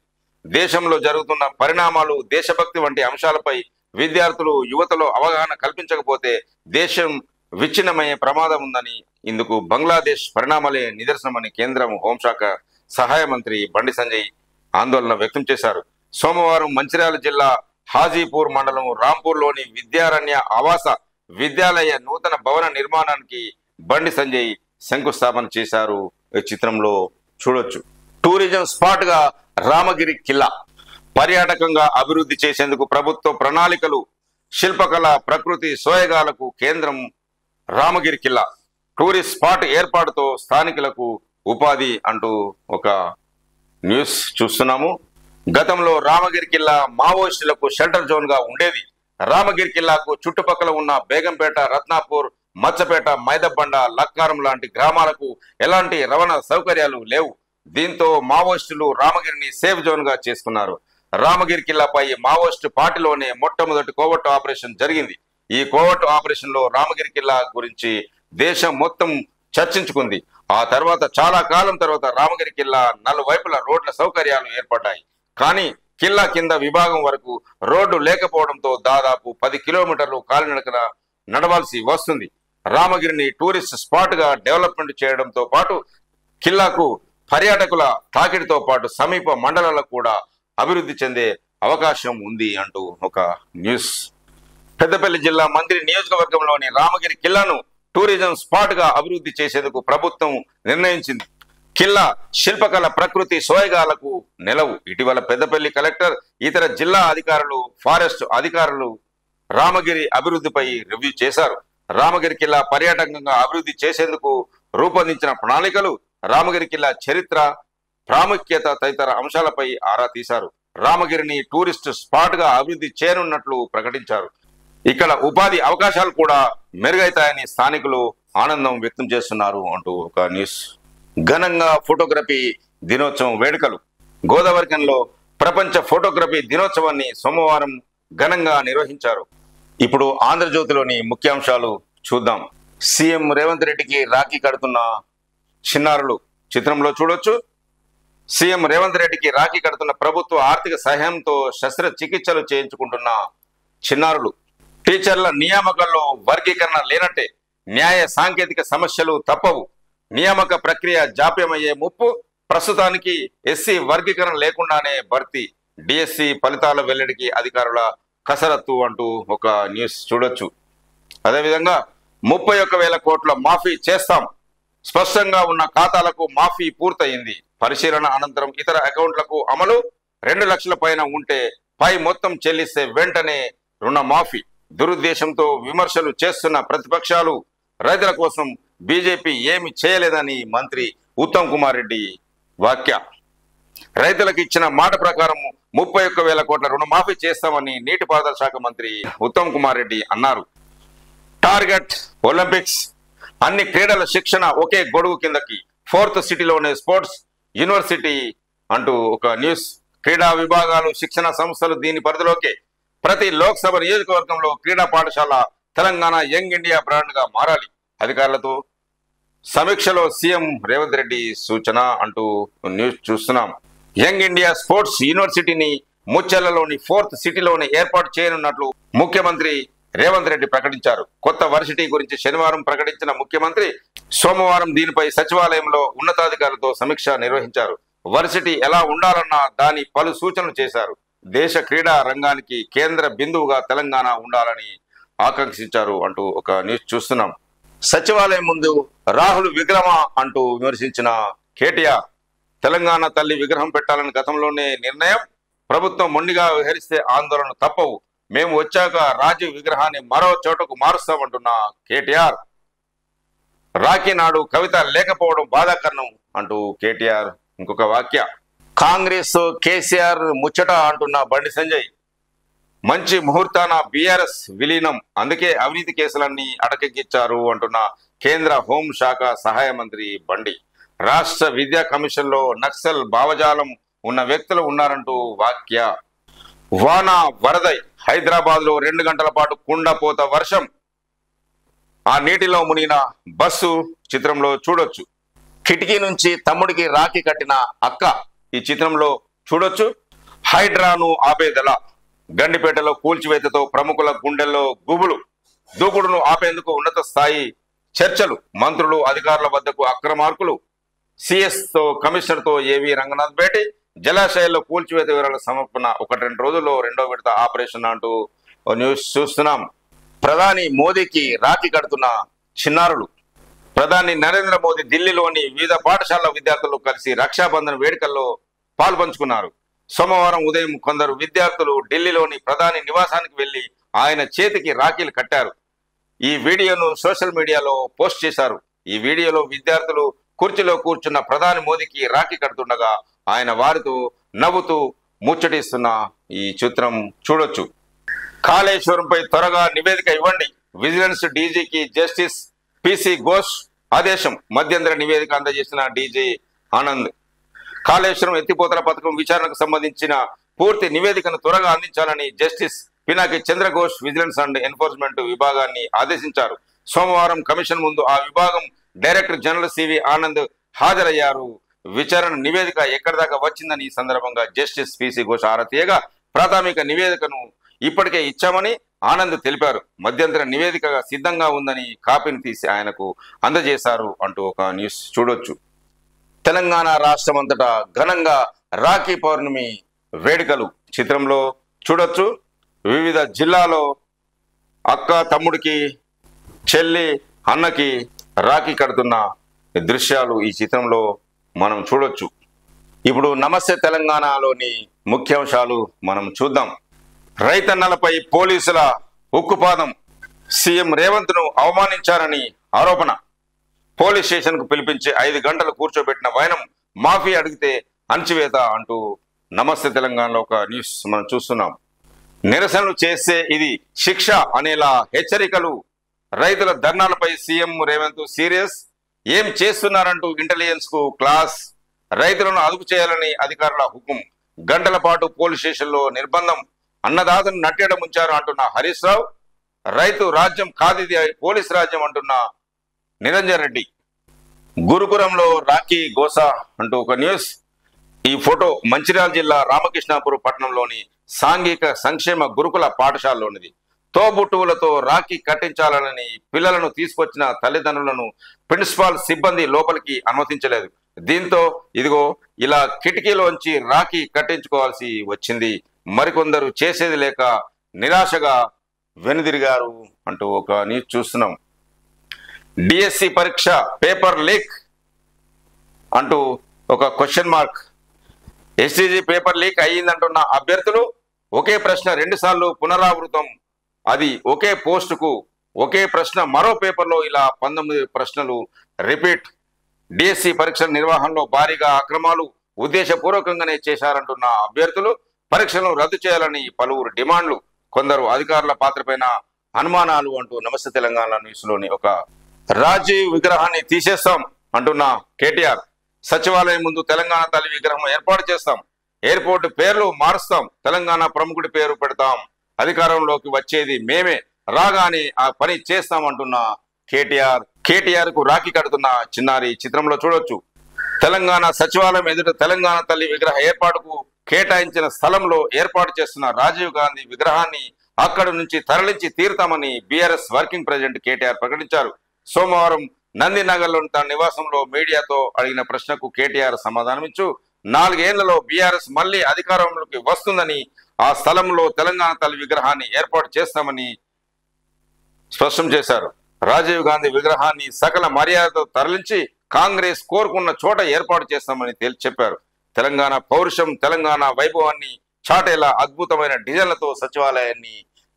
దేశంలో జరుగుతున్న పరిణామాలు, దేశభక్తి వంటి అంశాలపై విద్యార్థులు యువతలో అవగాహన కల్పించకపోతే దేశం విచ్ఛిన్నమయ్యే ప్రమాదం ఉందని, ఇందుకు బంగ్లాదేశ్ పరిణామాలే నిదర్శనమని కేంద్ర హోంశాఖ సహాయ మంత్రి బండి సంజయ్ ఆందోళన వ్యక్తం చేశారు. సోమవారం మంచిర్యాల జిల్లా హాజీపూర్ మండలం రాంపూర్లోని విద్యారణ్య ఆవాస విద్యాలయ నూతన భవన నిర్మాణానికి బండి సంజయ్ శంకుస్థాపన చేశారు. ఈ చిత్రంలో చూడొచ్చు. టూరిజం స్పాట్ గా రామగిరి కిల్లా పర్యాటకంగా అభివృద్ధి చేసేందుకు ప్రభుత్వ ప్రణాళికలు. శిల్పకళ, ప్రకృతి సోయగాలకు కేంద్రం రామగిరి కిల్లా టూరిస్ట్ స్పాట్ ఏర్పాటుతో స్థానికులకు ఉపాధి అంటూ ఒక న్యూస్ చూస్తున్నాము. గతంలో రామగిరి కిల్లా మావోయిస్టులకు షెల్టర్ జోన్ గా ఉండేది. రామగిరి కిల్లాకు చుట్టుపక్కల ఉన్న బేగంపేట, రత్నాపూర్, మచ్చపేట, మైదబండ, లక్కారం లాంటి గ్రామాలకు ఎలాంటి రవాణా సౌకర్యాలు లేవు. దీంతో మావోయిస్టులు రామగిరిని సేఫ్ జోన్ గా చేసుకున్నారు. రామగిరి కిల్లాపై మావోయిస్టు పార్టీలోనే మొట్టమొదటి కోవట్టు ఆపరేషన్ జరిగింది. ఈ కోవట్టు ఆపరేషన్ లో రామగిరి కిల్లా గురించి దేశం మొత్తం చర్చించుకుంది. ఆ తర్వాత చాలా కాలం తర్వాత రామగిరి కిల్లా నలువైపుల రోడ్ల సౌకర్యాలు ఏర్పడ్డాయి. కానీ కిల్లా కింద విభాగం వరకు రోడ్డు లేకపోవడంతో దాదాపు 10 కిలోమీటర్లు కాలినడకన నడవాల్సి వస్తుంది. రామగిరిని టూరిస్ట్ స్పాట్ గా డెవలప్మెంట్ చేయడంతో పాటు కిల్లాకు పర్యాటకుల తాకిడితో పాటు సమీప మండలాలకు కూడా అభివృద్ధి చెందే అవకాశం ఉంది అంటూ ఒక న్యూస్. పెద్దపల్లి జిల్లా మంత్రి నియోజకవర్గంలోని రామగిరి కిల్లాను టూరిజం స్పాట్ గా అభివృద్ధి చేసేందుకు ప్రభుత్వం నిర్ణయించింది. కిల్లా శిల్పకళ, ప్రకృతి సోయగాలకు నెలవు. ఇటీవల పెద్దపల్లి కలెక్టర్, ఇతర జిల్లా అధికారులు, ఫారెస్ట్ అధికారులు రామగిరి అభివృద్ధిపై రివ్యూ చేశారు. రామగిరి కిల్లా పర్యాటకంగా అభివృద్ధి చేసేందుకు రూపొందించిన ప్రణాళికలు, రామగిరి కిల్లా చరిత్ర, ప్రాముఖ్యత తదితర అంశాలపై ఆరా తీశారు. రామగిరిని టూరిస్ట్ స్పాట్ గా అభివృద్ధి చేయనున్నట్లు ప్రకటించారు. ఇక్కడ ఉపాధి అవకాశాలు కూడా మెరుగైతాయని స్థానికులు ఆనందం వ్యక్తం చేస్తున్నారు అంటూ ఒక న్యూస్. ఘనంగా ఫోటోగ్రఫీ దినోత్సవం వేడుకలు. గోదావరికంలో ప్రపంచ ఫోటోగ్రఫీ దినోత్సవాన్ని సోమవారం ఘనంగా నిర్వహించారు. ఇప్పుడు ఆంధ్రజ్యోతిలోని ముఖ్యాంశాలు చూద్దాం. సీఎం రేవంత్ రెడ్డికి రాఖీ కడుతున్న చిన్నారులు చిత్రంలో చూడొచ్చు. సీఎం రేవంత్ రెడ్డికి రాఖీ కడుతున్న ప్రభుత్వ ఆర్థిక సహాయంతో శస్త్రచికిత్సలు చేయించుకుంటున్న చిన్నారులు. టీచర్ల నియామకాల్లో వర్గీకరణ లేనట్టే, న్యాయ సాంకేతిక సమస్యలు తప్పవు, నియామక ప్రక్రియ జాప్యమయ్యే ముప్పు, ప్రస్తుతానికి ఎస్సీ వర్గీకరణ లేకుండానే భర్తీ, డిఎస్సి ఫలితాల వెల్లడికి అధికారుల కసరత్తు అంటూ ఒక న్యూస్ చూడొచ్చు. అదేవిధంగా 31,000 కోట్ల మాఫీ చేస్తాం, స్పష్టంగా ఉన్న ఖాతాలకు మాఫీ పూర్తయింది, పరిశీలన అనంతరం ఇతర అకౌంట్లకు అమలు, 2 లక్షల పైన ఉంటే పై మొత్తం చెల్లిస్తే వెంటనే రుణ మాఫీ. దురుద్దేశంతో విమర్శలు చేస్తున్న ప్రతిపక్షాలు, రైతుల కోసం బీజేపీ ఏమి చేయలేదని మంత్రి ఉత్తమ్ కుమార్ రెడ్డి వ్యాఖ్య. రైతులకు ఇచ్చిన మాట ప్రకారం 31,000 కోట్ల రుణమాఫీ చేస్తామని నీటిపారుదల శాఖ మంత్రి ఉత్తమ్ కుమార్ రెడ్డి అన్నారు. టార్గెట్ ఒలింపిక్స్, అన్ని క్రీడల శిక్షణ ఒకే గొడుగు కిందకి, 4th సిటీలోనే స్పోర్ట్స్ యూనివర్సిటీ అంటూ ఒక న్యూస్. క్రీడా విభాగాలు, శిక్షణ సంస్థలు దీని పరిధిలోకే. ప్రతి లోక్సభ నియోజకవర్గంలో క్రీడా పాఠశాల తెలంగాణ యంగ్ ఇండియా బ్రాండ్ గా మారాలి. అధికారులతో సమీక్షలో సీఎం రేవంత్ రెడ్డి సూచన అంటూ న్యూస్ చూస్తున్నాం. యంగ్ ఇండియా స్పోర్ట్స్ యూనివర్సిటీని ముచ్చెర్లలోని 4th సిటీలోనే ఏర్పాటు చేయనున్నట్లు ముఖ్యమంత్రి రేవంత్ రెడ్డి ప్రకటించారు. కొత్త వర్సిటీ గురించి శనివారం ప్రకటించిన ముఖ్యమంత్రి సోమవారం దీనిపై సచివాలయంలో ఉన్నతాధికారులతో సమీక్ష నిర్వహించారు. వర్సిటీ ఎలా ఉండాలన్న దాని పలు సూచనలు చేశారు. దేశ క్రీడా రంగానికి కేంద్ర బిందువుగా తెలంగాణ ఉండాలని ఆకాంక్షించారు అంటూ ఒక న్యూస్ చూస్తున్నాం. సచివాలయం ముందు రాహుల్ విగ్రహం అంటూ విమర్శించిన కేటీఆర్, తెలంగాణ తల్లి విగ్రహం పెట్టాలని గతంలోనే నిర్ణయం, ప్రభుత్వం మొండిగా వ్యవహరిస్తే ఆందోళన తప్పవు, మేము వచ్చాక రాజీవ్ విగ్రహాన్ని మరో చోటకు మారుస్తామంటున్న కేటీఆర్. రాఖీ నాడు కవిత లేకపోవడం బాధాకరణం అంటూ కేటీఆర్ ఇంకొక వాక్య. కాంగ్రెస్ కేసీఆర్ ముచ్చట అంటున్న బండి సంజయ్. మంచి ముహూర్తాన బీఆర్ఎస్ విలీనం, అందుకే అవినీతి కేసులన్నీ అటకెక్కించారు అంటున్న కేంద్ర హోంశాఖ సహాయ మంత్రి బండి. రాష్ట్ర విద్యా కమిషన్ లో నక్సల్ భావజాలం ఉన్న వ్యక్తులు ఉన్నారంటూ వాక్య. వాన వరదై హైదరాబాద్ లో 2 గంటల పాటు కుండపోత వర్షం, ఆ నీటిలో మునిగిన బస్సు చిత్రంలో చూడొచ్చు. కిటికీ నుంచి తమ్ముడికి రాఖీ కట్టిన అక్క ఈ చిత్రంలో చూడొచ్చు. హైడ్రాను ఆపేదెలా, గండిపేటలో కూల్చివేతతో ప్రముఖుల గుండెల్లో గుబులు. దూకుడును ఆపేందుకు ఉన్నత స్థాయి చర్చలు, మంత్రులు అధికారుల వద్దకు అక్రమార్కులు. సిఎస్ తో కమిషనర్ తో ఏవి రంగనాథ్ భేటీ. జలాశయాల్లో కూల్చివేత వివరాల సమర్పణ. 1-2 రోజుల్లో 2వ విడత ఆపరేషన్ అంటూ న్యూస్ చూస్తున్నాం. ప్రధాని మోదీకి రాఖీ కడుతున్న చిన్నారులు. ప్రధాని నరేంద్ర మోదీ ఢిల్లీలోని వివిధ పాఠశాలల విద్యార్థులు కలిసి రక్షాబంధన్ వేడుకల్లో పాల్పంచుకున్నారు. సోమవారం ఉదయం కొందరు విద్యార్థులు ఢిల్లీలోని ప్రధాని నివాసానికి వెళ్లి ఆయన చేతికి రాఖీలు కట్టారు. ఈ వీడియోను సోషల్ మీడియాలో పోస్ట్ చేశారు. ఈ వీడియోలో విద్యార్థులు కుర్చీలో కూర్చున్న ప్రధాని మోదీకి రాఖీ కడుతుండగా ఆయన వారితో నవ్వుతూ ముచ్చటిస్తున్న ఈ చిత్రం చూడొచ్చు. కాళేశ్వరంపై త్వరగా నివేదిక ఇవ్వండి, విజిలెన్స్ డీజీకి జస్టిస్ పిసి ఘోష్ ఆదేశం. మధ్యంతర నివేదిక అందజేసిన డీజీ ఆనంద్. కాళేశ్వరం ఎత్తిపోతల పథకం విచారణకు సంబంధించిన పూర్తి నివేదికను త్వరగా అందించాలని justice Pinaki Chandra Ghose vigilance and enforcement విభాగాన్ని ఆదేశించారు. సోమవారం కమిషన్ ముందు ఆ విభాగం డైరెక్టర్ జనరల్ సివి ఆనంద్ హాజరయ్యారు. విచారణ నివేదిక ఎక్కడి దాకా వచ్చిందని ఈ సందర్భంగా జస్టిస్ పిసి ఘోష్ ఆరా తీయగా, ప్రాథమిక నివేదికను ఇప్పటికే ఇచ్చామని ఆనంద్ తెలిపారు. మధ్యంతర నివేదిక సిద్ధంగా ఉందని కాపీని తీసి ఆయనకు అందజేశారు అంటూ ఒక న్యూస్ చూడొచ్చు. తెలంగాణ రాష్ట్రమంతటా ఘనంగా రాఖీ పౌర్ణమి వేడుకలు చిత్రంలో చూడొచ్చు. వివిధ జిల్లాలో అక్క తమ్ముడికి, చెల్లి అన్నకి రాఖీ కడుతున్న దృశ్యాలు ఈ చిత్రంలో మనం చూడొచ్చు. ఇప్పుడు నమస్తే తెలంగాణలోని ముఖ్యాంశాలు మనం చూద్దాం. రైతన్నలపై పోలీసుల ఉక్కుపాదం. సీఎం రేవంత్ ను అవమానించారని ఆరోపణ. పోలీస్ స్టేషన్ కు పిలిపించి 5 గంటలు కూర్చోబెట్టిన వైనం. మాఫీ అడిగితే అణచివేత అంటూ నమస్తే తెలంగాణలో ఒక న్యూస్ మనం చూస్తున్నాం. నిరసనలు చేస్తే ఇది శిక్ష అనేలా హెచ్చరికలు. రైతుల ధర్నాలపై సీఎం రేవంత్ సీరియస్. ఏం చేస్తున్నారంటూ ఇంటెలిజెన్స్ కు క్లాస్. రైతులను అదుపు చేయాలని అధికారుల హుకుం. గంటల పాటు పోలీస్ స్టేషన్ లో నిర్బంధం. అన్నదాతను నట్టేయడం ఉంచారు అంటున్న హరీష్ రావు. రైతు రాజ్యం కాదిది పోలీస్ రాజ్యం అంటున్న నిరంజన్ రెడ్డి. గురుకులంలో రాఖీ గోస అంటూ ఒక న్యూస్. ఈ ఫోటో మంచిర్యాల జిల్లా రామకృష్ణాపురం పట్టణంలోని సాంఘిక సంక్షేమ గురుకుల పాఠశాలలోనిది. తోబుట్టువులతో రాఖీ కట్టించాలని పిల్లలను తీసుకొచ్చిన తల్లిదండ్రులను ప్రిన్సిపాల్ సిబ్బంది లోపలికి అనుమతించలేదు. దీంతో ఇదిగో ఇలా కిటికీలోంచి రాఖీ కట్టించుకోవాల్సి వచ్చింది. మరికొందరు చేసేది లేక నిరాశగా వెనుదిరిగారు అంటూ ఒక న్యూస్ చూస్తున్నాం. డిఎస్సి పరీక్ష పేపర్ లీక్ అంటూ ఒక question mark. STG paper leak అయ్యిందంటున్న అభ్యర్థులు. ఒకే ప్రశ్న 2 సార్లు పునరావృతం. అది ఒకే పోస్టుకు ఒకే ప్రశ్న. మరో పేపర్లో ఇలా 19 ప్రశ్నలు రిపీట్. డిఎస్సి పరీక్షల నిర్వహణలో భారీగా అక్రమాలు ఉద్దేశపూర్వకంగానే చేశారంటున్న అభ్యర్థులు. పరీక్షలను రద్దు చేయాలని పలువురు డిమాండ్లు. కొందరు అధికారుల పాత్రపైన అనుమానాలు అంటూ నమస్తే తెలంగాణ న్యూస్ లోని ఒక రాజీవ్ విగ్రహాన్ని తీసేస్తాం అంటున్న కేటీఆర్. సచివాలయం ముందు తెలంగాణ తల్లి విగ్రహం ఏర్పాటు చేస్తాం. ఎయిర్పోర్ట్ పేర్లు మారుస్తాం. తెలంగాణ ప్రముఖుడి పేరు పెడతాం. అధికారంలోకి వచ్చేది మేమే, రాగానే ఆ పని చేస్తామంటున్న కేటీఆర్ కు రాఖీ కడుతున్న చిన్నారి చిత్రంలో చూడొచ్చు. తెలంగాణ సచివాలయం ఎదుట తెలంగాణ తల్లి విగ్రహ ఏర్పాటుకు కేటాయించిన స్థలంలో ఏర్పాటు చేస్తున్న రాజీవ్ గాంధీ విగ్రహాన్ని అక్కడి నుంచి తరలించి తీరుతామని బీఆర్ఎస్ వర్కింగ్ ప్రెసిడెంట్ కేటీఆర్ ప్రకటించారు. సోమవారం నందినగర్లోని తన నివాసంలో మీడియాతో అడిగిన ప్రశ్నకు కేటీఆర్ సమాధానమిచ్చు 4 ఏళ్లలో బీఆర్ఎస్ మళ్లీ అధికారంలోకి వస్తుందని, ఆ స్థలంలో తెలంగాణ తల్లి విగ్రహాన్ని ఏర్పాటు చేస్తామని స్పష్టం చేశారు. రాజీవ్ గాంధీ విగ్రహాన్ని సకల మర్యాదతో తరలించి కాంగ్రెస్ కోరుకున్న చోట ఏర్పాటు చేస్తామని చెప్పారు. తెలంగాణ పౌరుషం, తెలంగాణ వైభవాన్ని చాటేలా అద్భుతమైన డిజైన్లతో సచివాలయాన్ని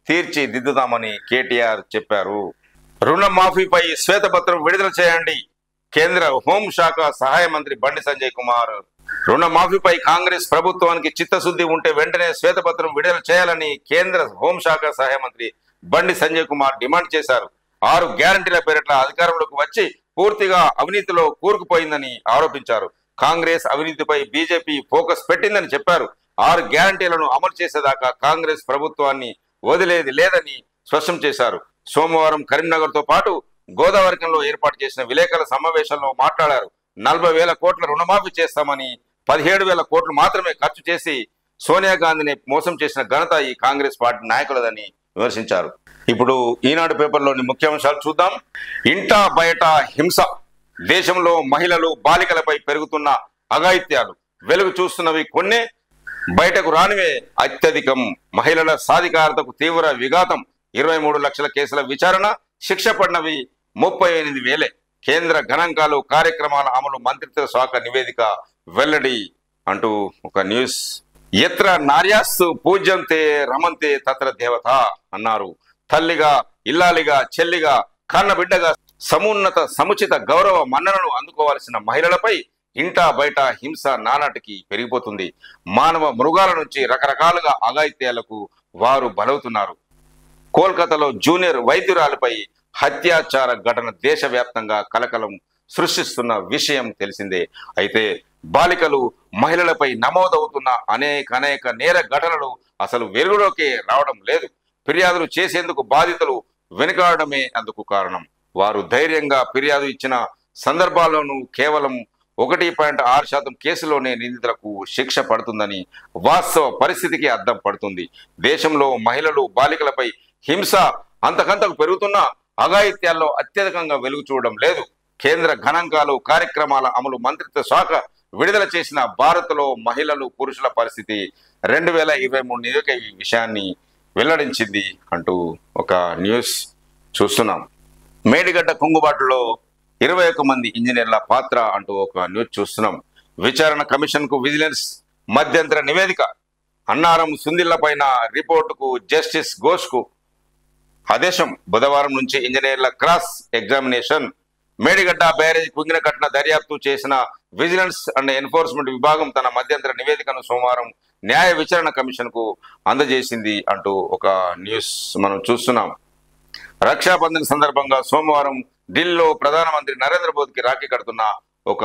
తీర్చిదిద్దుతామని కేటీఆర్ చెప్పారు. రుణమాఫీపై శ్వేతపత్రం విడుదల చేయండి. కేంద్ర హోంశాఖ సహాయ మంత్రి బండి సంజయ్ కుమార్. రుణమాఫీపై కాంగ్రెస్ ప్రభుత్వానికి చిత్తశుద్ధి ఉంటే వెంటనే శ్వేతపత్రం విడుదల చేయాలని కేంద్ర హోంశాఖ సహాయ మంత్రి బండి సంజయ్ కుమార్ డిమాండ్ చేశారు. 6 గ్యారంటీల పేరిట అధికారంలోకి వచ్చి పూర్తిగా అవినీతిలో కూరుకుపోయిందని ఆరోపించారు. కాంగ్రెస్ అవినీతిపై బీజేపీ ఫోకస్ పెట్టిందని చెప్పారు. 6 గ్యారంటీలను అమలు చేసేదాకా కాంగ్రెస్ ప్రభుత్వాన్ని వదిలేది లేదని స్పష్టం చేశారు. సోమవారం కరీంనగర్ తో పాటు గోదావరికంలో ఏర్పాటు చేసిన విలేకరుల సమావేశంలో మాట్లాడారు. 40,000 కోట్ల రుణమాఫీ చేస్తామని 17,000 కోట్లు మాత్రమే ఖర్చు చేసి సోనియా గాంధీని మోసం చేసిన ఘనత ఈ కాంగ్రెస్ పార్టీ నాయకులదని విమర్శించారు. ఇప్పుడు ఈనాడు పేపర్లోని ముఖ్యాంశాలు చూద్దాం. ఇంటా బయట హింస, దేశంలో మహిళలు బాలికలపై పెరుగుతున్న అఘాయిత్యాలు, వెలుగు చూస్తున్నవి కొన్నే, బయటకు రానివే అత్యధికం, మహిళల సాధికారతకు తీవ్ర విఘాతం, 23 లక్షల కేసుల విచారణ, శిక్ష పడినవి 38,000. కేంద్ర గణాంకాలు, కార్యక్రమాల అమలు మంత్రిత్వ శాఖ నివేదిక వెల్లడి అంటూ ఒక న్యూస్. ఎత్ర నార్యాస్తు పూజ్యంతే రమంతే తత్ర దేవత అన్నారు. తల్లిగా, ఇల్లాలిగా, చెల్లిగా, కన్నబిడ్డగా సమున్నత సముచిత గౌరవ మన్ననను అందుకోవాల్సిన మహిళలపై ఇంటా బయట హింస నానాటికి పెరిగిపోతుంది. మానవ మృగాల నుంచి రకరకాలుగా అఘాయిత్యాలకు వారు బలవుతున్నారు. కోల్కతాలో జూనియర్ వైద్యురాలపై హత్యాచార ఘటన దేశవ్యాప్తంగా కలకలం సృష్టిస్తున్న విషయం తెలిసిందే. అయితే బాలికలు, మహిళలపై నమోదవుతున్న అనేక నేర ఘటనలు అసలు వెలుగులోకి రావడం లేదు. ఫిర్యాదులు చేసేందుకు బాధితులు వెనుకాడమే అందుకు కారణం. వారు ధైర్యంగా ఫిర్యాదు ఇచ్చిన సందర్భాల్లోనూ కేవలం 1.6% కేసులోనే నిందితులకు శిక్ష పడుతుందని వాస్తవ పరిస్థితికి అద్దం పడుతుంది. దేశంలో మహిళలు, బాలికలపై హింస అంతకంతకు పెరుగుతున్న అఘాయిత్యాల్లో అత్యధికంగా వెలుగు చూడడం లేదు. కేంద్ర గణాంకాలు, కార్యక్రమాల అమలు మంత్రిత్వ శాఖ విడుదల చేసిన భారత్లో మహిళలు, పురుషుల పరిస్థితి 2023 నివేదిక ఈ విషయాన్ని వెల్లడించింది అంటూ ఒక న్యూస్ చూస్తున్నాం. మేడిగడ్డ కుంగుబాటులో 21 మంది ఇంజనీర్ల పాత్ర అంటూ ఒక న్యూస్ చూస్తున్నాం. విచారణ కమిషన్ కు విజిలెన్స్ మధ్యంతర నివేదిక, అన్నారం సుందిళ్ల పైన రిపోర్టుకు జస్టిస్ ఘోష్ కు ఆదేశం. బుధవారం నుంచి ఇంజనీర్ల క్రాస్ ఎగ్జామినేషన్. మేడిగడ్డ బ్యారేజ్ కుంగిన ఘటన దర్యాప్తు చేసిన విజిలెన్స్ అండ్ ఎన్ఫోర్స్మెంట్ విభాగం తన మధ్యంతర నివేదికను సోమవారం న్యాయ విచారణ కమిషన్ కు అందజేసింది అంటూ ఒక న్యూస్ మనం చూస్తున్నాం. రక్షాబంధన్ సందర్భంగా సోమవారం ఢిల్లీలో ప్రధానమంత్రి నరేంద్ర మోదీకి రాఖీ కడుతున్న ఒక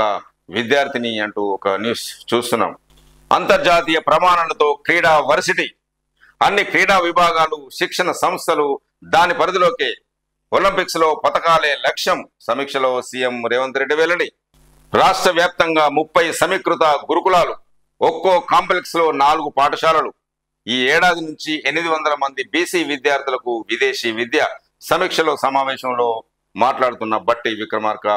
విద్యార్థిని అంటూ ఒక న్యూస్ చూస్తున్నాం. అంతర్జాతీయ ప్రమాణాలతో క్రీడా వర్సిటీ, అన్ని క్రీడా విభాగాలు, శిక్షణ సంస్థలు దాని పరిధిలోకే. ఒలింపిక్స్ లో పతకాలే లక్ష్యం. సమీక్షలో సీఎం రేవంత్ రెడ్డి వెల్లడి. రాష్ట్ర వ్యాప్తంగా 30 సమీకృత గురుకులాలు, ఒక్కో కాంప్లెక్స్ లో 4 పాఠశాలలు. ఈ ఏడాది నుంచి 800 మంది బీసీ విద్యార్థులకు విదేశీ విద్య. సమీక్షలో సమావేశంలో మాట్లాడుతున్న బట్టి విక్రమార్క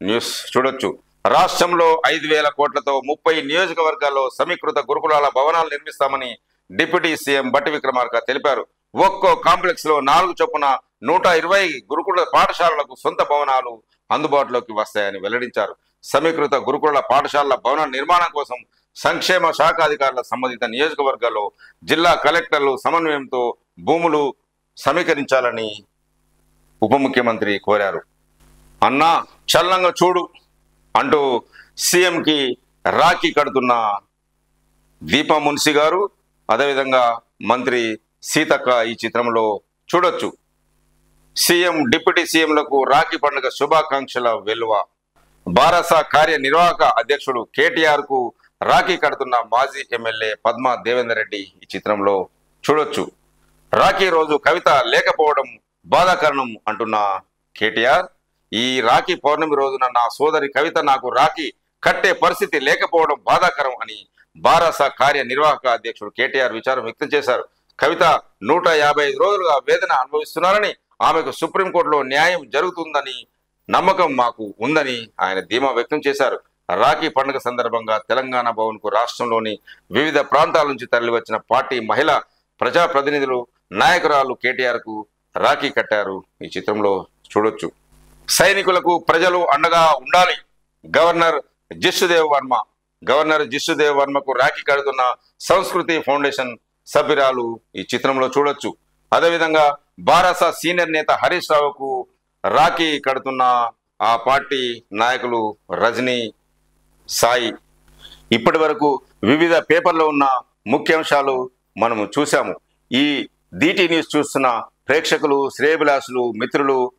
న్యూస్ చూడొచ్చు. రాష్ట్రంలో 5,000 కోట్లతో 30 నియోజకవర్గాల్లో సమీకృత గురుకులాల భవనాలు నిర్మిస్తామని డిప్యూటీ సీఎం బట్టి విక్రమార్క తెలిపారు. ఒక్కో కాంప్లెక్స్ లో 4 చొప్పున 120 గురుకుల పాఠశాలలకు సొంత భవనాలు అందుబాటులోకి వస్తాయని వెల్లడించారు. సమీకృత గురుకుల పాఠశాలల భవన నిర్మాణం కోసం సంక్షేమ శాఖ అధికారుల సంబంధిత నియోజకవర్గాల్లో జిల్లా కలెక్టర్లు సమన్వయంతో భూములు సమీకరించాలని ఉప ముఖ్యమంత్రి కోరారు. అన్నా చల్లంగా చూడు అంటూ సీఎంకి రాఖీ కడుతున్న దీపా మున్సి గారు, అదేవిధంగా మంత్రి సీతక్క ఈ చిత్రంలో చూడొచ్చు. సీఎం, డిప్యూటీ సీఎంలకు రాఖీ పండుగ శుభాకాంక్షల వెలువ. బారాస కార్యనిర్వాహక అధ్యక్షుడు కేటీఆర్ కు రాఖీ కడుతున్న మాజీ ఎమ్మెల్యే పద్మా దేవేందర్ రెడ్డి ఈ చిత్రంలో చూడొచ్చు. రాఖీ రోజు కవిత లేకపోవడం బాధాకరణం అంటున్న కేటీఆర్, ఈ రాఖీ పౌర్ణమి రోజున నా సోదరి కవిత నాకు రాఖీ కట్టే పరిస్థితి లేకపోవడం బాధాకరం అని బారాస కార్యనిర్వాహక అధ్యక్షుడు కేటీఆర్ విచారం వ్యక్తం చేశారు. కవిత 155 రోజులుగా వేదన అనుభవిస్తున్నారని, ఆమెకు సుప్రీంకోర్టులో న్యాయం జరుగుతుందని నమ్మకం మాకు ఉందని ఆయన ధీమా వ్యక్తం చేశారు. రాఖీ పండుగ సందర్భంగా తెలంగాణ భవన్ కు రాష్ట్రంలోని వివిధ ప్రాంతాల నుంచి తరలివచ్చిన పార్టీ మహిళా ప్రజాప్రతినిధులు, నాయకురాలు కేటీఆర్ కు రాఖీ కట్టారు. ఈ చిత్రంలో చూడొచ్చు. సైనికులకు ప్రజలు అండగా ఉండాలి. గవర్నర్ జిష్ణుదేవ్ వర్మ. గవర్నర్ జిష్ణుదేవ్ వర్మకు రాఖీ కడుతున్న సంస్కృతి ఫౌండేషన్ సభ్యురాలు ఈ చిత్రంలో చూడొచ్చు. అదేవిధంగా బారాస సీనియర్ నేత హరీష్ రావుకు రాఖీ కడుతున్న ఆ పార్టీ నాయకులు రజనీ, సాయి. ఇప్పటి వరకు వివిధ పేపర్లో ఉన్న ముఖ్యాంశాలు మనము చూసాము. ఈ DT న్యూస్ చూస్తున్న ప్రేక్షకులు, శ్రేయభిలాషులు, మిత్రులు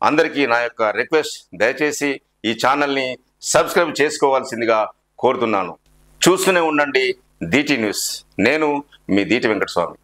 అందరికీ నా యొక్క రిక్వెస్ట్, దయచేసి ఈ ఛానల్ని సబ్స్క్రైబ్ చేసుకోవాల్సిందిగా కోరుతున్నాను. చూస్తూనే ఉండండి DT న్యూస్. నేను మీ DT వెంకటస్వామి.